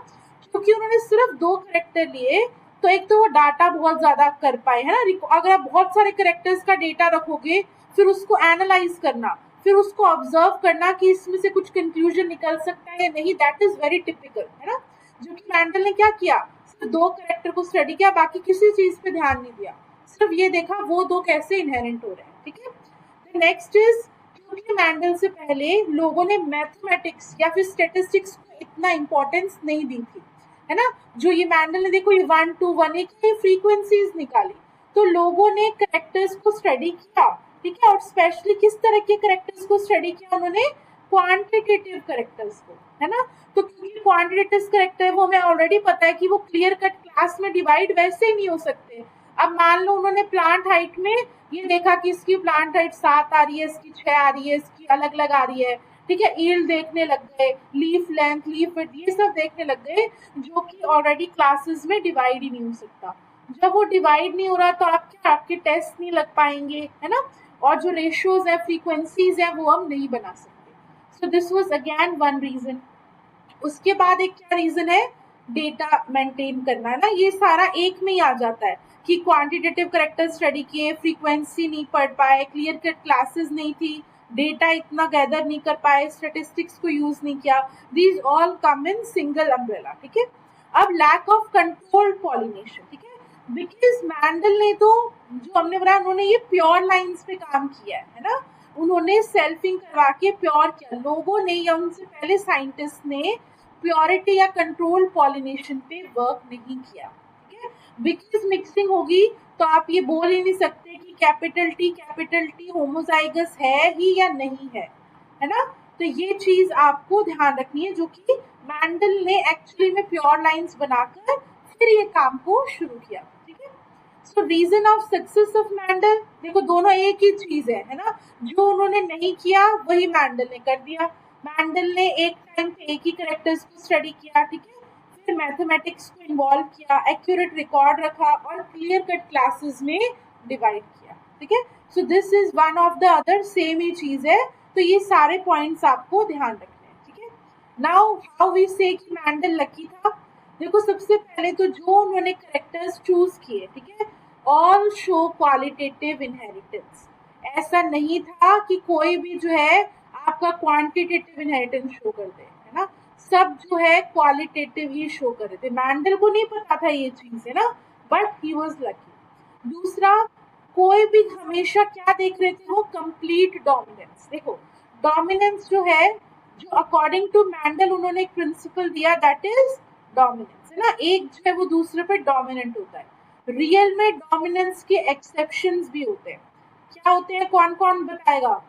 क्योंकि उन्होंने सिर्फ 2 करेक्टर लिए तो एक तो वो डाटा बहुत ज्यादा कर पाए, है ना। अगर आप बहुत सारे करेक्टर्स का डेटा रखोगे, फिर उसको एनालाइज करना, फिर उसको ऑब्जर्व करना कि इसमें से कुछ कंक्लूजन निकल सकता है या नहीं, दैट इज वेरी टिपिकल, है ना। जो कि मैंडल ने क्या किया, सिर्फ 2 करेक्टर को स्टडी किया, बाकी किसी चीज पे ध्यान नहीं दिया, सिर्फ ये देखा वो 2 कैसे इनहेरेंट हो रहे हैं, ठीक है। नेक्स्ट इज, क्योंकि मैंडल से पहले लोगों ने मैथमेटिक्स या फिर स्टेटिस्टिक्स को इतना इंपॉर्टेंस नहीं दी थी, है ना। जो ये मैंडल ने देखो ये 1 2 1 एक फ्रीक्वेंसीज निकाली, तो लोगों ने करेक्टर्स को स्टडी किया, ठीक है। और स्पेशली किस तरह के करेक्टर्स को स्टडी किया उन्होंने, क्वांटिटेटिव करेक्टर्स को, है ना। तो क्योंकि क्वांटिटेटिव करेक्टर वो हमें ऑलरेडी पता है कि वो क्लियर कट क्लास में डिवाइड वैसे ही नहीं हो सकते। अब मान लो उन्होंने प्लांट हाइट में ये देखा कि इसकी प्लांट हाइट 7 आ रही है, इसकी 6 आ रही है, इसकी अलग अलग आ रही है, ठीक है। ईल्ड देखने लग गए, लीफ लेंथ, लीफ विड्थ, ये सब देखने लग गए, जो कि ऑलरेडी क्लासेस में डिवाइड ही नहीं हो सकता। जब वो डिवाइड नहीं हो रहा तो आप क्या, आपके टेस्ट नहीं लग पाएंगे, है ना। और जो रेशियोज है, फ्रीक्वेंसीज है, वो हम नहीं बना सकते। So this was again one reason. उसके बाद एक क्या रीजन है, डेटा मेंटेन करना, है ना। ये सारा एक में ही आ जाता है कि क्वांटिटेटिव करेक्टर स्टडी किए, फ्रीक्वेंसी नहीं पढ़ पाए, क्लियर कट क्लासेस नहीं थी, डेटा इतना गैदर नहीं कर पाए, स्टेटिस्टिक्स को यूज नहीं किया, these all come in single umbrella, ठीक है। अब लैक ऑफ कंट्रोल्ड पॉलिनेशन, ठीक है, बिकॉज मैंडल ने तो, जो हमने बताया, उन्होंने ये प्योर लाइंस पे काम किया है ना। उन्होंने सेल्फिंग करवा के प्योर किया, लोगों ने या उनसे पहले साइंटिस्ट ने प्योरिटी या कंट्रोल पॉलिनेशन पे वर्क नहीं किया, ठीक है। बिकॉज मिक्सिंग होगी तो आप ये बोल ही नहीं सकते कि कैपिटल टी होमोजाइगस है ही या नहीं है ना। तो ये चीज आपको ध्यान रखनी है, जो कि मैंडल ने एक्चुअली में प्योर लाइंस बनाकर फिर ये काम को शुरू किया, ठीक है। So reason of success of Mendel, देखो दोनों एक ही चीज है ना। जो उन्होंने नहीं किया वही मैंडल ने कर दिया। मैंडल ने एक टाइम पे एक ही करेक्टर्स को स्टडी किया, ठीक है, फिर मैथमेटिक्स को इन्वॉल्व किया, एक्यूरेट रिकॉर्ड रखा और क्लियर कट क्लासेस में डिवाइड किया, ठीक है। So this is one of the other, same ही चीज है। तो ये सारे पॉइंट्स आपको ध्यान रखने हैं। नाउ हाउ वी से कि मैंडल लकी था। देखो सबसे पहले तो जो उन्होंने करेक्टर्स चूज किए, ठीक है, ऑल शो क्वालिटेटिव इनहेरिटेंस। ऐसा नहीं था कि कोई भी जो है आपका क्वांटिटेटिव इनहेरिटेंस शो कर दे, है ना, सब जो है क्वालिटेटिव ही शो कर रहे थे। मैंडल को नहीं पता था ये चीज, है ना, बट ही वाज लकी। दूसरा, कोई भी हमेशा क्या देख रहे थे वो, कंप्लीट डोमिनेंस। देखो डोमिनेंस जो है, जो अकॉर्डिंग टू मैंडल उन्होंने एक प्रिंसिपल दिया, दैट इज डोमिनेंस, है ना, एक जो है वो दूसरे पे डोमिनेंट होता है। रियल में डोमिनेंस के एक्सेप्शंस भी होते हैं। क्या होते हैं, कौन कौन बताएगा?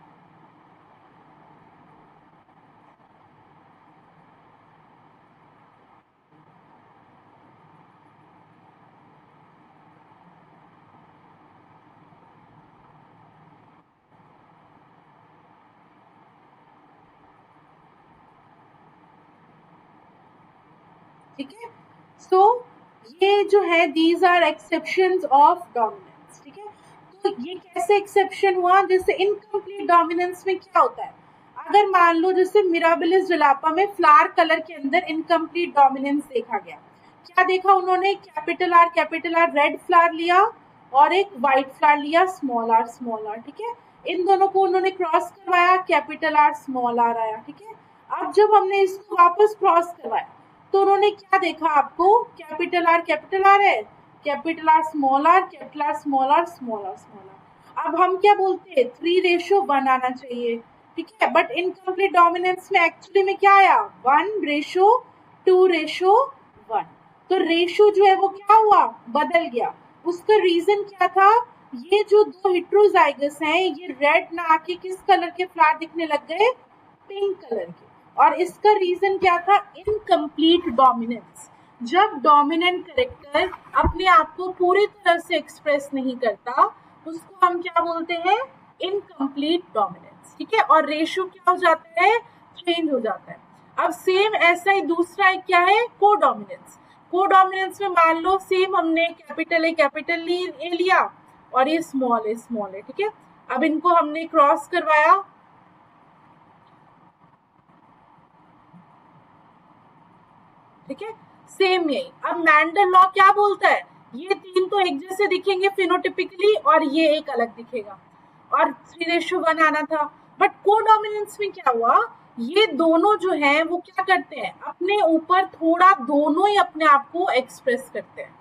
ठीक है, सो ये जो है these are exceptions of dominance. ठीक है, तो ये कैसे एक्सेप्शन हुआ? जैसे इनकम्प्लीट डोमिनेंस में क्या होता है, अगर मान लो जैसे मिराबिलिस जलापा में फ्लावर कलर के अंदर इनकम्प्लीट डोमिनेंस देखा गया। क्या देखा उन्होंने? कैपिटल आर रेड फ्लावर लिया और एक व्हाइट फ्लावर लिया स्मॉल आर। ठीक है, इन दोनों को उन्होंने क्रॉस करवाया, कैपिटल आर स्मॉल आर आया। ठीक है, अब जब हमने इसको वापस क्रॉस करवाया तो उन्होंने क्या देखा? आपको कैपिटल आर है, capital R small R, capital R small R, small R small R. अब हम क्या बोलते हैं, 3:1 आना चाहिए। ठीक है, बट इनकम्प्लीट डोमिनेंस में एक्चुअली में क्या आया, 1:2:1। तो रेशो जो है वो क्या हुआ, बदल गया। उसका रीजन क्या था? ये जो दो हिट्रोजाइगस हैं, ये रेड ना आके किस कलर के फ्लावर दिखने लग गए, पिंक कलर के। और इसका रीजन क्या था? Incomplete dominance. जब डोमिनेंट करेक्टर अपने आप को पूरी तरह से एक्सप्रेस नहीं करता, उसको हम क्या बोलते हैं, इनकम्प्लीट डोमिनेंस। ठीक है, और रेशियो क्या हो जाता है, चेंज हो जाता है। अब सेम ऐसा ही दूसरा एक क्या है, कोडोमिनेंस। कोडोमिनेंस में मान लो सेम हमने कैपिटल ए लिया और ये स्मॉल है। ठीक है, अब इनको हमने क्रॉस करवाया। ठीक है, सेम यही। अब मैंडल लॉ क्या बोलता है, ये तीन तो एक जैसे दिखेंगे फिनोटिपिकली और ये एक अलग दिखेगा, और 3:1 आना था। बट कोडोमिनेंस में क्या हुआ, ये दोनों जो हैं वो क्या करते हैं, अपने ऊपर थोड़ा दोनों ही अपने आप को एक्सप्रेस करते हैं,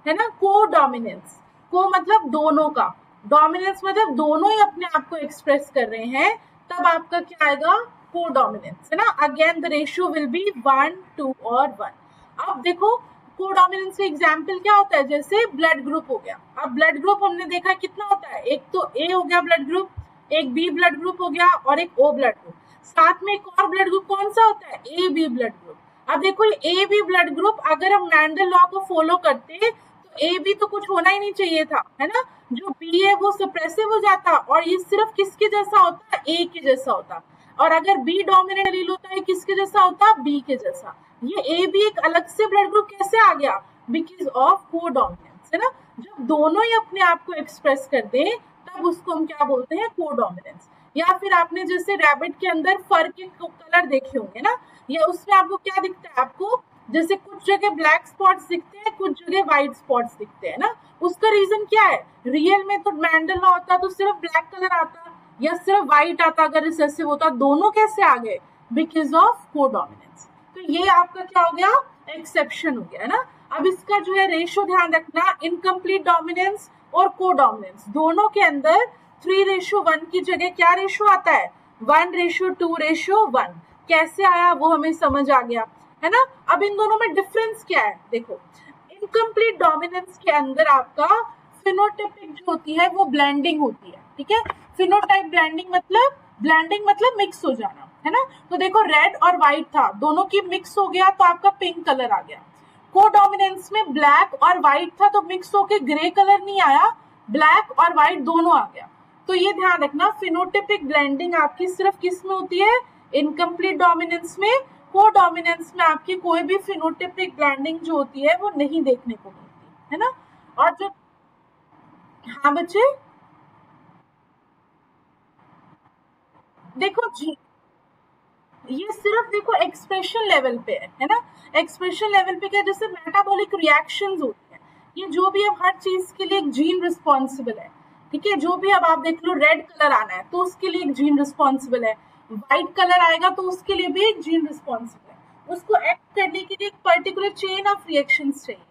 है ना। कोडोमिनेंस, को मतलब दोनों का, डोमिनेंस मतलब दोनों ही अपने आप को एक्सप्रेस कर रहे हैं, तब आपका क्या आएगा, कोडोमिनेंस, है ना। Again the ratio will be 1:2 और 1। अब देखो कोडोमिनेंस का एग्जाम्पल क्या होता है, जैसे ब्लड ग्रुप हो गया। अब ब्लड ग्रुप हमने देखा कितना होता है, एक तो ए हो गया ब्लड ग्रुप, एक बी ब्लड ग्रुप हो गया और एक ओ ब्लड ग्रुप। साथ में एक और ब्लड ग्रुप कौन सा होता है, ए बी ब्लड ग्रुप। अब देखो ए बी ब्लड ग्रुप, अगर हम मैंडल लॉ को फॉलो करते तो ए बी तो कुछ होना ही नहीं चाहिए था, है ना। जो बी है वो सप्रेसिव हो जाता और ये सिर्फ किसके जैसा होता है, ए के जैसा होता। और अगर बी डोमिनेंट एलील होता है, किसके जैसा होता, बी के जैसा। ये ए बी एक अलग से ब्लड ग्रुप कैसे आ गया, बिकॉज ऑफ कोडोमिनेंस, है ना। जब दोनों ही अपने आप को एक्सप्रेस कर दे तब उसको हम क्या बोलते हैं, कोडोमिनेंस। या फिर आपने जैसे रैबिट के अंदर फर के कलर देखे होंगे ना, या उसमें आपको क्या दिखता है, आपको जैसे कुछ जगह ब्लैक स्पॉट्स दिखते हैं, कुछ जगह व्हाइट स्पॉट्स दिखते हैं ना। उसका रीजन क्या है, रियल में तो मैंडल लॉ होता तो सिर्फ ब्लैक कलर आता या सिर्फ व्हाइट आता, अगर रिसेसिव होता। दोनों कैसे आ गए, बिकॉज ऑफ कोडोमिनेंस। तो ये आपका क्या हो गया, एक्सेप्शन हो गया, है ना। अब इसका जो है रेशो ध्यान रखना, इनकम्प्लीट डोमिनेंस और कोडोमिनेंस दोनों के अंदर 3:1 की जगह क्या रेशो आता है, 1:2:1। कैसे आया वो हमें समझ आ गया, है ना। अब इन दोनों में डिफरेंस क्या है, देखो इनकम्प्लीट डोमिनेंस के अंदर आपका फिनोटाइपिक जो होती है वो ब्लेंडिंग होती है। ठीक है, फिनोटाइप ब्लेंडिंग मतलब मिक्स हो जाना, है ना। तो देखो रेड और व्हाइट था, दोनों की मिक्स हो गया तो आपका पिंक कलर आ गया। कोडोमिनेंस में ब्लैक और व्हाइट था तो मिक्स होके ग्रे कलर नहीं आया, ब्लैक और व्हाइट दोनों आ गया। तो ये ध्यान रखना, फिनोटिपिक ब्लेंडिंग आपकी सिर्फ किस में होती है, इनकम्प्लीट डोमिनेंस में। कोडोमिनेंस में आपकी कोई भी फिनोटिपिक ब्लेंडिंग जो होती है वो नहीं देखने को मिलती, है ना। और जो, हाँ बच्चे, देखो जी, ये सिर्फ देखो एक्सप्रेशन लेवल पे है ना। एक्सप्रेशन लेवल पे क्या, जैसे मेटाबॉलिक रिएक्शंस होती है, ये जो भी अब हर चीज के लिए एक जीन रिस्पॉन्सिबल है, ठीक है। जो भी अब आप देख लो, रेड कलर आना है तो उसके लिए एक जीन रिस्पॉन्सिबल है, व्हाइट कलर आएगा तो उसके लिए भी एक जीन रिस्पॉन्सिबल है। उसको एक्ट करने के लिए एक पर्टिकुलर चेन ऑफ रिएक्शंस चाहिए।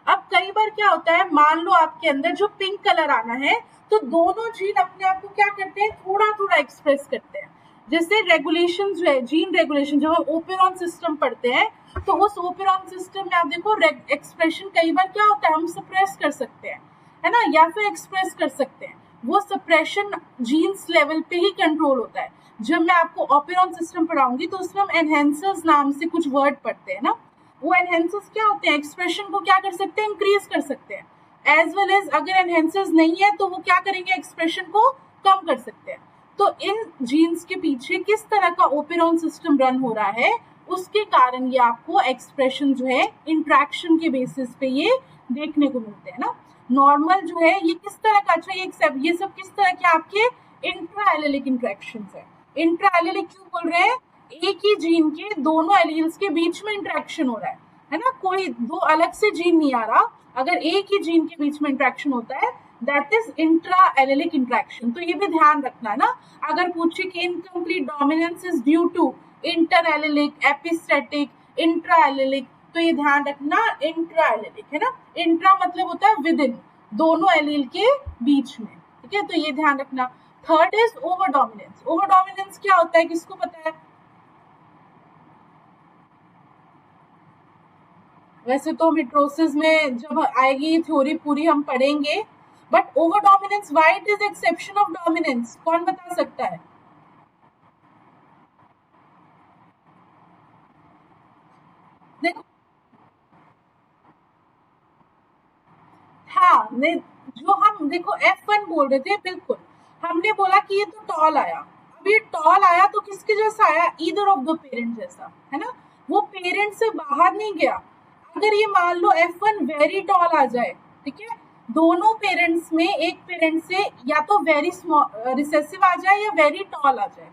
अब कई बार क्या होता है, मान लो आपके अंदर जो पिंक कलर आना है, तो दोनों जीन अपने आप को क्या करते हैं, थोड़ा थोड़ा एक्सप्रेस करते हैं। जैसे रेगुलेशन जो है, जीन रेगुलेशन, जब हम ओपेरॉन सिस्टम पढ़ते हैं, तो उस ओपेरॉन सिस्टम में आप देखो एक्सप्रेशन कई बार क्या होता है, हम सप्रेस कर सकते हैं, है ना, या फिर एक्सप्रेस कर सकते हैं। वो सप्रेशन जीन्स लेवल पे ही कंट्रोल होता है। जब मैं आपको ओपेरॉन सिस्टम पढ़ाऊंगी तो उसमें हम एनहेंसर्स नाम से कुछ वर्ड पढ़ते हैं ना, वो एनहेंसर्स क्या होते हैं, एक्सप्रेशन को क्या कर सकते हैं, इंक्रीज कर सकते हैं। एज वेल एज अगर एनहेंसर्स नहीं है तो वो क्या करेंगे, एक्सप्रेशन को कम कर सकते हैं। तो इन जीन्स के पीछे किस तरह का ओपेरॉन सिस्टम रन हो रहा है, उसके कारण ये आपको एक्सप्रेशन जो है इंट्रैक्शन के बेसिस पे ये देखने को मिलते हैं ना। नॉर्मल जो है ये किस तरह का, अच्छा ये सब किस तरह के आपके इंट्रा एलिलिक इंट्रैक्शन है। इंट्रा एलिलिक क्यों बोल रहे हैं, एक ही जीन के दोनों एलील्स के बीच में इंट्रैक्शन हो रहा है ना, कोई दो अलग से जीन नहीं आ रहा, अगर एक ही जीन के बीच में इंट्रैक्शन होता है, that is intra allylic interaction. तो ये भी ध्यान रखना है ना, अगर पूछे कि incomplete dominance is due to inter allelic, epistatic, intra allelic, तो ये ध्यान रखना इंट्रा एलिलिक है ना। इंट्रा मतलब होता है विद इन, दोनों एलील के बीच में, ठीक है, तो ये ध्यान रखना। Third is over dominance. Over dominance क्या होता है, किसको पता है? वैसे तो मिटोसिस में जब आएगी थ्योरी पूरी हम पढ़ेंगे, but over dominance, why it is exception of dominance, कौन बता सकता है? देखो, हाँ ने, जो हम देखो F1 बोल रहे थे, बिल्कुल हमने बोला कि ये तो टॉल आया। अब ये टॉल आया तो किसके जैसा आया, ईदर ऑफ द पेरेंट जैसा, है ना, वो पेरेंट से बाहर नहीं गया। अगर ये मान लो F1 वेरी टॉल आ जाए, ठीक है, दोनों पेरेंट्स में एक पेरेंट से या तो वेरी स्मॉल रिसेसिव आ जाए या वेरी टॉल आ जाए,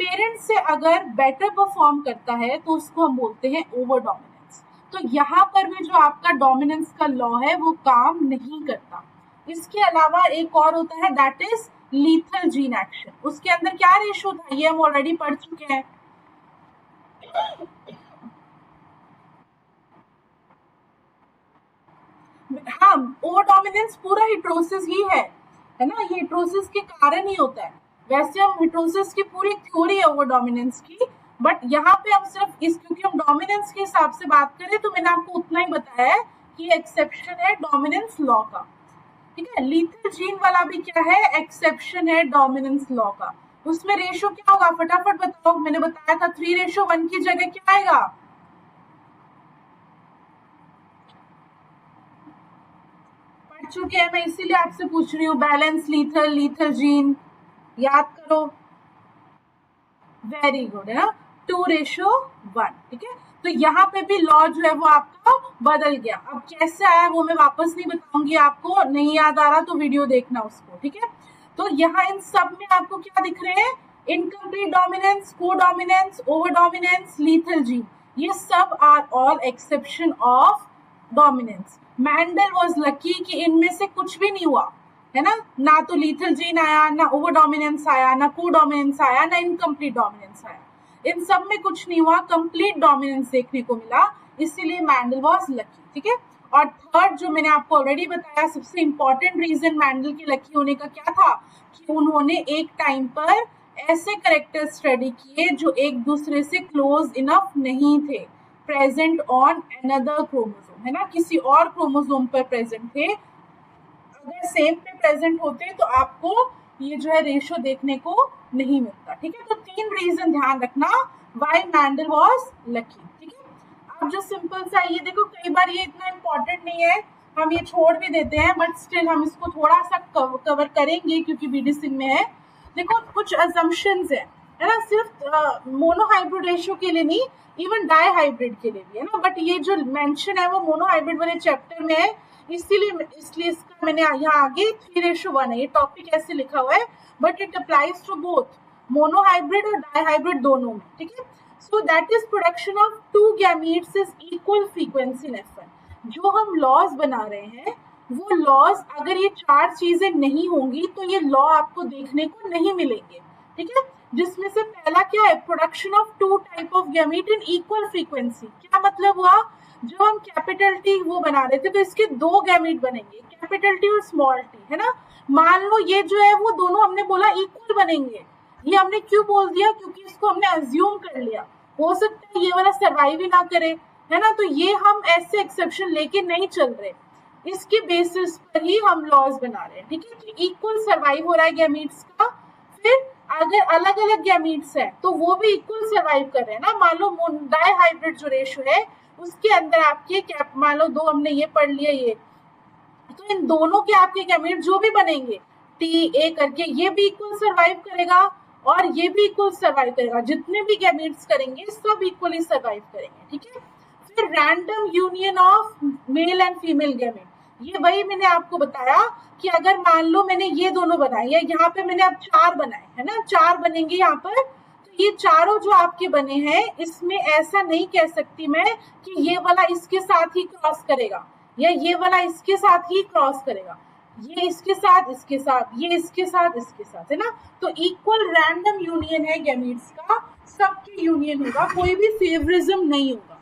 पेरेंट से अगर बेटर परफॉर्म करता है तो उसको हम बोलते हैं ओवर डोमिनेंस। तो यहाँ पर भी जो आपका डोमिनेंस का लॉ है वो काम नहीं करता। इसके अलावा एक और होता है, that is lethal gene action. उसके अंदर क्या रेशो था, ये हम ऑलरेडी पढ़ चुके हैं। हाँ, ओवर डोमिनेंस पूरा हिट्रोसिस ही है ना, ये हिट्रोसिस के कारण ही होता है। वैसे हम हिट्रोसिस की पूरी थ्योरी है ओवर डोमिनेंस की, बट यहाँ पे हम सिर्फ इस, क्योंकि हम डोमिनेंस के हिसाब से बात करें तो मैंने आपको उतना ही बताया है कि एक्सेप्शन है डोमिनेंस लॉ का, ठीक है। लीथल जीन वाला भी क्या है, एक्सेप्शन है डोमिनेंस लॉ का। उसमें रेशो क्या होगा, फटाफट बताओ, मैंने बताया था 3:1 की जगह क्या आएगा, पढ़ चुके हैं, मैं इसीलिए आपसे पूछ रही हूँ। बैलेंस लीथल, लीथल जीन याद करो, वेरी गुड, है ना, 2:1, ठीक है। तो यहाँ पे भी लॉ जो है वो आपका बदल गया। अब कैसे आया वो मैं वापस नहीं बताऊंगी आपको, नहीं याद आ रहा तो वीडियो देखना उसको, ठीक है। तो यहाँ इन सब में आपको क्या दिख रहे हैं, इनकम्प्लीट डोमिनेंस, को dominance, over dominance, lethal gene, ये सब are all exception of dominance. Mendel was lucky कि इनमें से कुछ भी नहीं हुआ, है ना, ना तो लीथल जीन आया, ना ओवर डोमिनेंस आया, ना को डोमिनेंस आया, ना इनकम्प्लीट डोमिनेंस आया। इन सब में कुछ नहीं हुआ, कंप्लीट डोमिनेंस देखने को मिला, इसीलिए मैंडल वॉज लकी, ठीक है। और थर्ड जो मैंने आपको ऑलरेडी बताया, सबसे इंपॉर्टेंट रीजन मैंडल के लकी होने का क्या था, कि उन्होंने एक टाइम पर ऐसे करेक्टर स्टडी किए जो एक दूसरे से क्लोज इनफ नहीं थे, प्रेजेंट ऑन अनदर क्रोमोसोम, है ना, किसी और क्रोमोसोम पर प्रेजेंट थे। अगर सेम पे प्रेजेंट होते तो आपको ये जो है रेशियो देखने को नहीं मिलता, ठीक है। तो 3 रीजन ध्यान रखना व्हाई मैंडल वाज लकी, ठीक है। अब जो सिंपल सा ये देखो, कई बार ये इतना इंपॉर्टेंट नहीं है, हम ये छोड़ भी देते हैं, बट स्टिल हम इसको थोड़ा सा कवर करेंगे क्योंकि बीडी सिंह में है। देखो कुछ असम्पशंस है ना, सिर्फ मोनोहाइब्रिड रेशियो के लिए नहीं, इवन डाई हाइब्रिड के लिए भी, है ना, बट ये जो मेंशन है वो मोनोहाइब्रिड वाले चैप्टर में है, इसलिए इसका मैंने यहाँ आगे 3:1 है, ये टॉपिक ऐसे लिखा हुआ है, but it applies to both monohybrid और डाईहाइब्रिड दोनों में, ठीक है। So that is production of two gametes is equal frequency in F1. जो हम लॉज बना रहे हैं वो लॉज अगर ये चार चीजें नहीं होंगी तो ये लॉ आपको देखने को नहीं मिलेंगे, ठीक है। जिसमें से पहला क्या है, production of two type of gamete in equal frequency. क्या मतलब हुआ, जो हम कैपिटल टी वो बना रहे थे तो इसके दो गैमीट बनेंगे, कैपिटल टी और स्मॉल टी, है ना। मान लो ये जो है वो दोनों हमने बोला इक्वल बनेंगे, ये हमने क्यों बोल दिया, क्योंकि इसको हमने अज्यूम कर लिया, हो सकता है ये वाला सर्वाइव ही ना करे, है ना। तो ये हम ऐसे एक्सेप्शन लेके नहीं चल रहे, इसके बेसिस पर ही हम लॉज बना रहे हैं, ठीक है। कि इक्वल सर्वाइव हो रहा है गैमीट्स का, फिर अगर अलग अलग गैमीट्स है तो वो भी इक्वल सर्वाइव कर रहे हैं ना। मान लो डाई हाइब्रिड जो रेशो है उसके अंदर आपके मान लो दो हमने ये पढ़ लिया ये, तो इन दोनों के आपके गैमीट जो भी बनेंगे टी ए करके ये भी इक्वल सर्वाइव करेगा और ये भी इक्वल सर्वाइव करेगा, जितने भी गैमीट्स करेंगे सब इक्वली सर्वाइव करेंगे, ठीक है। फिर random union of male and female gamete, ये वही मैंने आपको बताया कि अगर मान लो मैंने ये दोनों बनाए या यहाँ पे मैंने अब चार बनाए, है ना, चार बनेंगे यहाँ पर, तो ये चारों जो आपके बने हैं इसमें ऐसा नहीं कह सकती मैं कि ये वाला इसके साथ ही क्रॉस करेगा या ये वाला इसके साथ ही क्रॉस करेगा, ये इसके साथ इसके साथ, ये इसके साथ इसके साथ, है ना। तो इक्वल रैंडम यूनियन है गैमीट्स का, सबके यूनियन होगा, कोई भी फेवरिज्म नहीं होगा।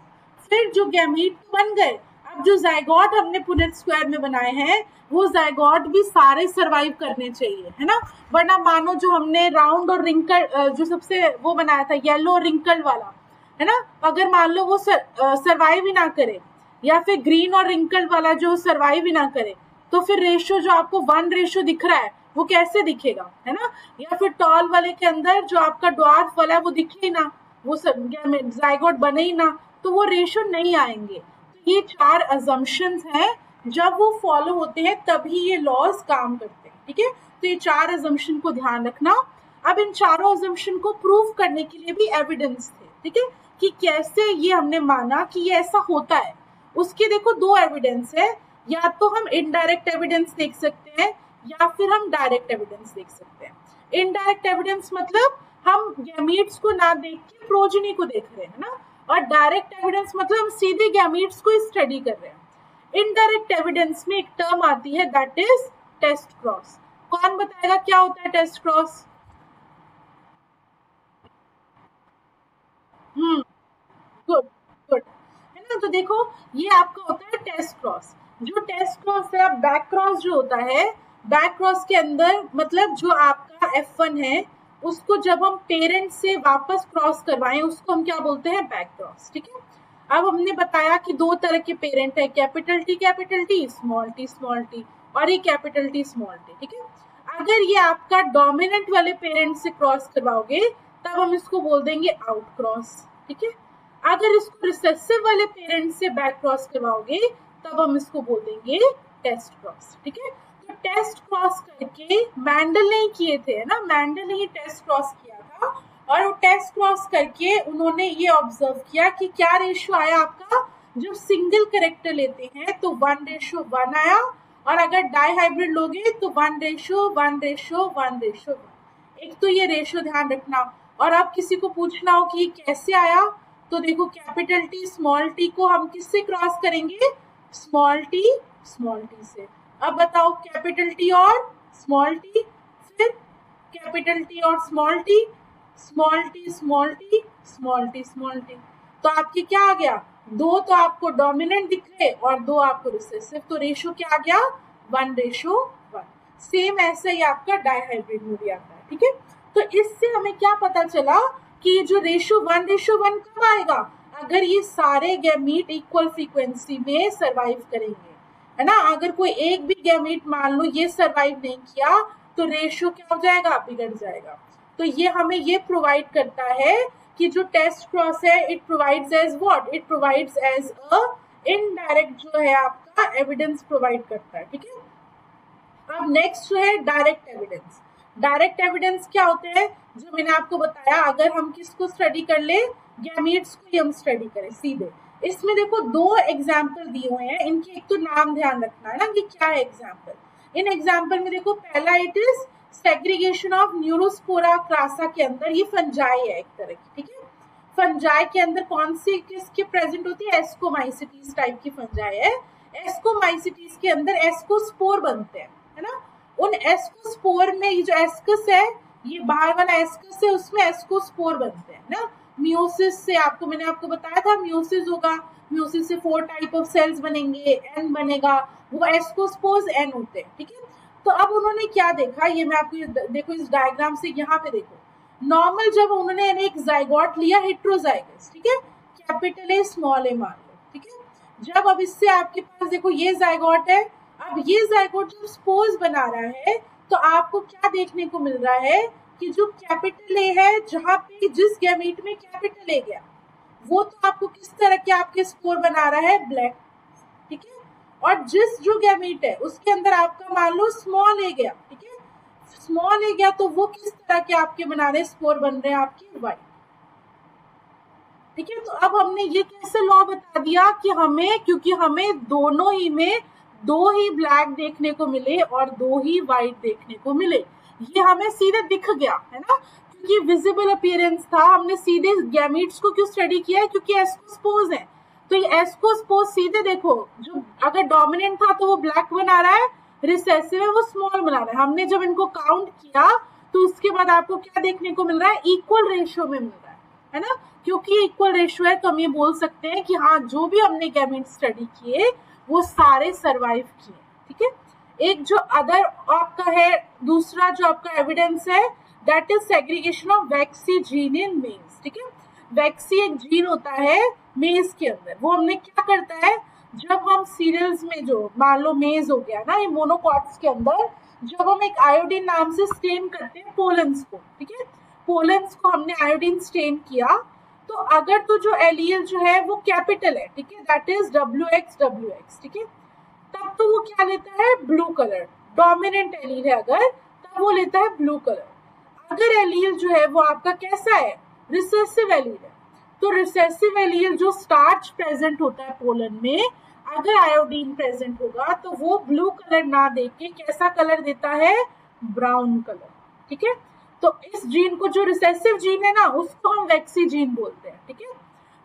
फिर जो गैमीट बन गए, अब जो जायगॉट हमने पुनेट स्क्वायर में बनाए हैं वो जायगॉट भी सारे सरवाइव करने चाहिए, है ना। वरना मानो जो हमने राउंड और रिंकल जो सबसे वो बनाया था येलो रिंकल वाला, है ना, अगर मान लो वो सरवाइव ही ना करे या फिर ग्रीन और रिंकल वाला जो सरवाइव ही ना करे, तो फिर रेशो जो आपको 1 रेशो दिख रहा है वो कैसे दिखेगा, है ना। या फिर टॉल वाले के अंदर जो आपका ड्वार्फ वाला है वो दिखे ही ना, वो जायगोट बने ही ना, तो वो रेशो नहीं आएंगे। तो ये चार अजम्पशंस हैं, जब वो फॉलो होते हैं तभी ये लॉज काम करते हैं, ठीक है। तो ये चार अजम्पशन को ध्यान रखना। अब इन चारों अजम्पशन को प्रूव करने के लिए भी एविडेंस थे, ठीक है, कि कैसे ये हमने माना कि ये ऐसा होता है। उसके देखो दो एविडेंस है, या तो हम इनडायरेक्ट एविडेंस देख सकते हैं या फिर हम डायरेक्ट एविडेंस देख सकते हैं। इनडायरेक्ट एविडेंस मतलब हम गैमीट्स को ना देख के प्रोजेनी को देख रहे हैं ना, और डायरेक्ट एविडेंस मतलब हम सीधे गैमीट्स को स्टडी कर रहे हैं। इनडायरेक्ट एविडेंस में एक टर्म आती है दैट इज टेस्ट क्रॉस। कौन बताएगा क्या होता है टेस्ट क्रॉस? गुड गुड, है ना। तो देखो ये आपका होता है टेस्ट क्रॉस। जो टेस्ट क्रॉस है, बैक क्रॉस जो होता है, बैक क्रॉस के अंदर मतलब जो आपका F1 है उसको जब हम पेरेंट से वापस क्रॉस करवाएं उसको हम क्या बोलते हैं, बैक क्रॉस, ठीक है। अब हमने बताया कि दो तरह के पेरेंट है, कैपिटल टी स्मॉल टी और ये कैपिटल टी स्मॉल टी, ठीक है। अगर ये आपका डोमिनेंट वाले पेरेंट से क्रॉस करवाओगे तब हम इसको बोल देंगे आउट क्रॉस, ठीक है। अगर इसको रिसेसिव वाले पेरेंट से बैक क्रॉस करवाओगे तब हम इसको बोल देंगे टेस्ट क्रॉस, ठीक है। तो टेस्ट क्रॉस करके मैंडल ने किए थे, है ना, मैंडल ने ही टेस्ट क्रॉस किया था, और वो टेस्ट क्रॉस करके उन्होंने ये ऑब्जर्व किया कि क्या रेशियो आया आपका, जब सिंगल करेक्टर लेते हैं तो 1:1 आया, और अगर डाई हाइब्रिड लोगे तो 1:1:1:1। एक तो ये रेशियो ध्यान रखना। और अब किसी को पूछना हो कि ये कैसे आया, तो देखो कैपिटल टी स्मॉल टी को हम किससे क्रॉस करेंगे, स्मॉल टी से। अब बताओ कैपिटल टी और स्मॉल टी, फिर कैपिटल टी और small T, small T small T small T small T, तो आपके क्या आ गया, दो तो आपको डोमिनेंट दिख रहे और दो आपको रिसेसिव, तो रेशो क्या आ गया 1:1। सेम ऐसा ही आपका डाइहाइब्रिड में भी आता है, ठीक है। तो इससे हमें क्या पता चला कि ये जो रेशो 1:1 कब आएगा, अगर ये सारे गैमीट इक्वल फ्रीक्वेंसी में सरवाइव करेंगे, है ना। अगर कोई एक भी गैमीट मान लो ये सरवाइव नहीं किया तो रेशो क्या हो जाएगा, बिगड़ जाएगा। तो ये हमें ये प्रोवाइड करता है कि जो टेस्ट क्रॉस है it provides as what, it provides as a indirect जो है आपका एविडेंस प्रोवाइड करता है, ठीक है। अब नेक्स्ट जो है डायरेक्ट एविडेंस। डायरेक्ट एविडेंस क्या होते हैं, जो मैंने आपको बताया, अगर हम किसको स्टडी कर ले, गैमीट्स को ही हम स्टडी करें सीधे। इसमें देखो दो एग्जाम्पल दिए हुए हैं, इनके एक तो नाम ध्यान रखना है ना कि क्या है एग्जाम्पल। इन एग्जाम्पल में देखो पहला it is segregation of Neurospora crassa के अंदर, ये फंजाई है एक तरह की, ठीक है। फंजाई के अंदर कौन सी किसकी प्रेजेंट होती है, एस्कोमाइसिटीज टाइप की फंजाई है। एस्कोमाइसिटीज के अंदर एस्कोस्पोर बनते हैं, है ना। उन एस्कोस्पोर में ये जो एस्कस है, ये बाहर वाला एस्कस है, उसमें एस्कोस्पोर बनते हैं ना। मियोसिस से मैंने आपको बताया था, मियोसिस होगा, मियोसिस से 4 टाइप ऑफ सेल्स बनेंगे, एन बनेगा, वो एस्कोस्पोर्स एन होते हैं, ठीक है। तो अब उन्होंने क्या देखा, ये मैं आपको देखो इस डायग्राम से, यहाँ पे देखो नॉर्मल जब उन्होंने एक जाइगोट लिया हेट्रोजाइगस, ठीक है, कैपिटल ए स्मॉल ए मान लो, ठीक है। जब अब इससे आपके पास देखो ये जाइगोट है, अब ये जाइगोट जब स्पोर्स बना रहा है तो आपको क्या देखने को मिल रहा है कि जो कैपिटल ए है, जहां पे जिस गैमीट में कैपिटल ए गया, वो तो आपको किस तरह के आपके स्पोर बना रहा है, ब्लैक, ठीक है। और जिस जो गैमीट है उसके अंदर आपका मान लो स्मॉल ए गया, ठीक है, स्मॉल ए गया, तो वो किस तरह के आपके बना रहे, स्पोर बन रहे हैं आपके व्हाइट, ठीक है। तो अब हमने ये कैसे लॉ बता दिया कि हमें, क्योंकि हमें दोनों ही में 2 ही ब्लैक देखने को मिले और 2 ही व्हाइट देखने को मिले, ये हमें सीधे दिख गया, है ना, क्योंकि विजिबल अपीयरेंस था। हमने सीधे गैमीट्स को क्यों स्टडी किया है, क्योंकि एस्कोस्पोज है, तो ये एस्कोस्पोज सीधे देखो, जो अगर डोमिनेंट था तो वो ब्लैक बना रहा है, रिसेसिव है वो स्मॉल बना रहा है। हमने जब इनको काउंट किया तो उसके बाद आपको क्या देखने को मिल रहा है, इक्वल रेशियो में मिल रहा है ना, क्योंकि इक्वल रेशियो है तो हम ये बोल सकते हैं कि हाँ, जो भी हमने गैमीट स्टडी किए वो सारे सर्वाइव किए, ठीक है। एक जो अदर आपका है, दूसरा जो आपका एविडेंस है, that is segregation of vaccine gene in males, ठीक है। वैक्सी एक जीन होता है मेज के अंदर, वो हमने क्या करता है, जब हम सीरियल्स में जो मान लो मेज हो गया ना, ये मोनोकॉट्स के अंदर जब हम एक आयोडीन नाम से स्टेन करते हैं पोलन्स को, ठीक है, पोलन्स को हमने आयोडीन स्टेन किया, तो अगर तो जो एलील जो है वो कैपिटल है, ठीक है, दैट इज WX, ठीक है, तब तो वो क्या लेता है, ब्लू कलर, डोमिनेंट एलील है अगर, तब वो लेता है ब्लू कलर। अगर एलील जो है वो आपका कैसा है, रिसेसिव एलील है, तो रिसेसिव एलील जो स्टार्च प्रेजेंट होता है पोलन में, अगर आयोडीन प्रेजेंट होगा तो वो ब्लू कलर ना देख के कैसा कलर देता है, ब्राउन कलर, ठीक है। तो इस जीन को, जो रिसेसिव जीन है ना, उसको हम वैक्सी जीन बोलते हैं, ठीक है।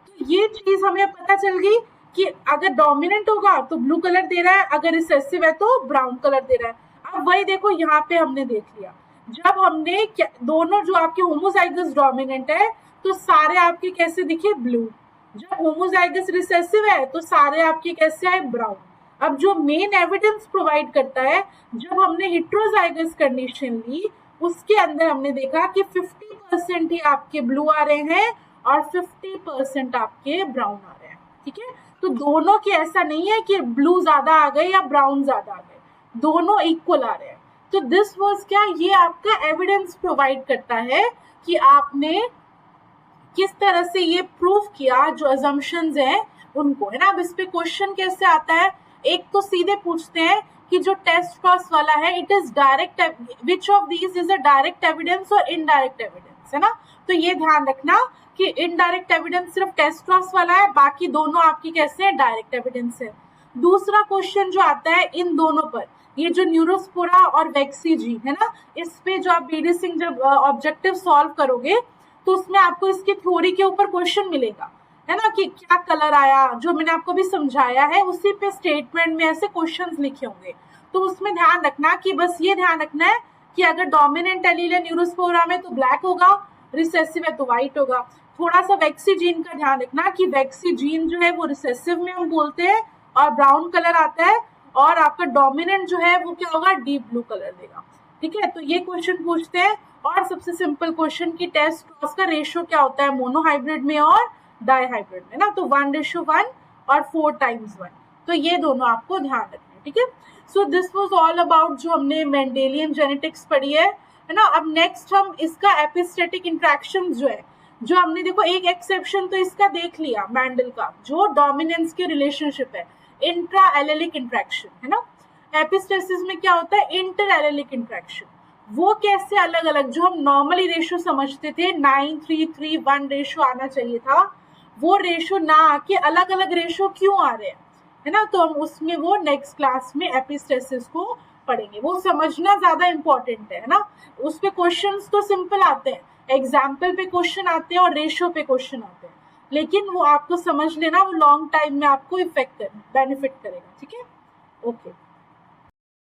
तो ये चीज हमें पता चल गई कि अगर डोमिनेंट होगा तो ब्लू कलर दे रहा है, अगर रिसेसिव है तो ब्राउन कलर दे रहा है। अब वही देखो यहाँ पे हमने देख लिया, जब हमने दोनों जो आपके होमोजाइगस डोमिनेंट है तो सारे आपके कैसे दिखे, ब्लू, जब होमोजाइगस रिसेसिव है तो सारे आपके कैसे आए, ब्राउन। अब जो मेन एविडेंस प्रोवाइड करता है, जब हमने हेट्रोजाइगस कंडीशन ली, उसके अंदर हमने देखा कि 50% ही आपके ब्लू आ रहे हैं और 50% आपके ब्राउन आ रहे हैं, ठीक है। तो दोनों के ऐसा नहीं है कि ब्लू ज्यादा आ गए या ब्राउन ज्यादा आ गए, दोनों इक्वल आ रहे हैं। तो दिस वाज क्या, ये आपका एविडेंस प्रोवाइड करता है कि आपने किस तरह से ये प्रूव किया, जो अजम्पशंस हैं उनको, है ना। अब इस पे क्वेश्चन कैसे आता है, एक तो सीधे पूछते हैं कि जो टेस्ट क्रॉस वाला है, it is direct, which of these is a direct evidence और इनडायरेक्ट एविडेंस, है ना। तो ये ध्यान रखना कि इनडायरेक्ट एविडेंस सिर्फ टेस्ट क्रॉस वाला है, बाकी दोनों आपकी कैसे है, डायरेक्ट एविडेंस है। दूसरा क्वेश्चन जो आता है इन दोनों पर, ये जो न्यूरोस्पोरा और वैक्सी जीन है ना, इस पे जो आप बीडी सिंह जब ऑब्जेक्टिव सॉल्व करोगे तो उसमें आपको इसकी थ्योरी के ऊपर क्वेश्चन मिलेगा, है ना, कि क्या कलर आया, जो मैंने आपको भी समझाया है उसी पे स्टेटमेंट में ऐसे क्वेश्चंस लिखे होंगे। तो उसमें ध्यान रखना कि बस ये ध्यान रखना है कि अगर डोमिनेंट एलील है न्यूरोस्पोरा में तो ब्लैक होगा, रिसेसिव है तो व्हाइट होगा। थोड़ा सा वैक्सी जीन का ध्यान रखना कि वैक्सी जीन जो है वो रिसेसिव में हम बोलते हैं और ब्राउन कलर आता है, और आपका डोमिनेंट जो है वो क्या होगा, डीप ब्लू कलर देगा, ठीक है। तो ये क्वेश्चन पूछते हैं। और सबसे सिंपल क्वेश्चन की टेस्ट क्रॉस का रेशियो क्या होता है मोनोहाइब्रिड में और डाईहाइब्रिड में ना, तो 1:1 और 4:1, तो ये दोनों आपको ध्यान रखना है, ठीक है। So this was all about जो हमने मेंडेलियन जेनेटिक्स पढ़ी है ना। अब नेक्स्ट हम इसका एपिस्टेटिक इंट्रैक्शन जो है, जो हमने देखो एक एक्सेप्शन तो इसका देख लिया मैंडल का, जो डोमिनेंस के रिलेशनशिप है, इंट्रा एलेलिक इंट्रैक्शन, है ना। एपिस्टेसिस में क्या होता है, इंटर एलेलिक इंट्रैक्शन, वो कैसे अलग अलग, जो हम नॉर्मली रेशियो समझते थे 9:3:1 रेशियो आना चाहिए था, वो रेशियो ना आके अलग अलग रेशियो क्यों आ रहे हैं, है ना। तो हम उसमें वो नेक्स्ट क्लास में एपिस्टेसिस को पढ़ेंगे, वो समझना ज्यादा इम्पोर्टेंट है ना। उस पे क्वेश्चंस तो सिंपल आते हैं, एग्जाम्पल पे क्वेश्चन आते हैं और रेशियो पे क्वेश्चन आते हैं, लेकिन वो आपको समझ लेना, वो लॉन्ग टाइम में आपको इफेक्ट बेनिफिट करेगा। ठीक है, ओके।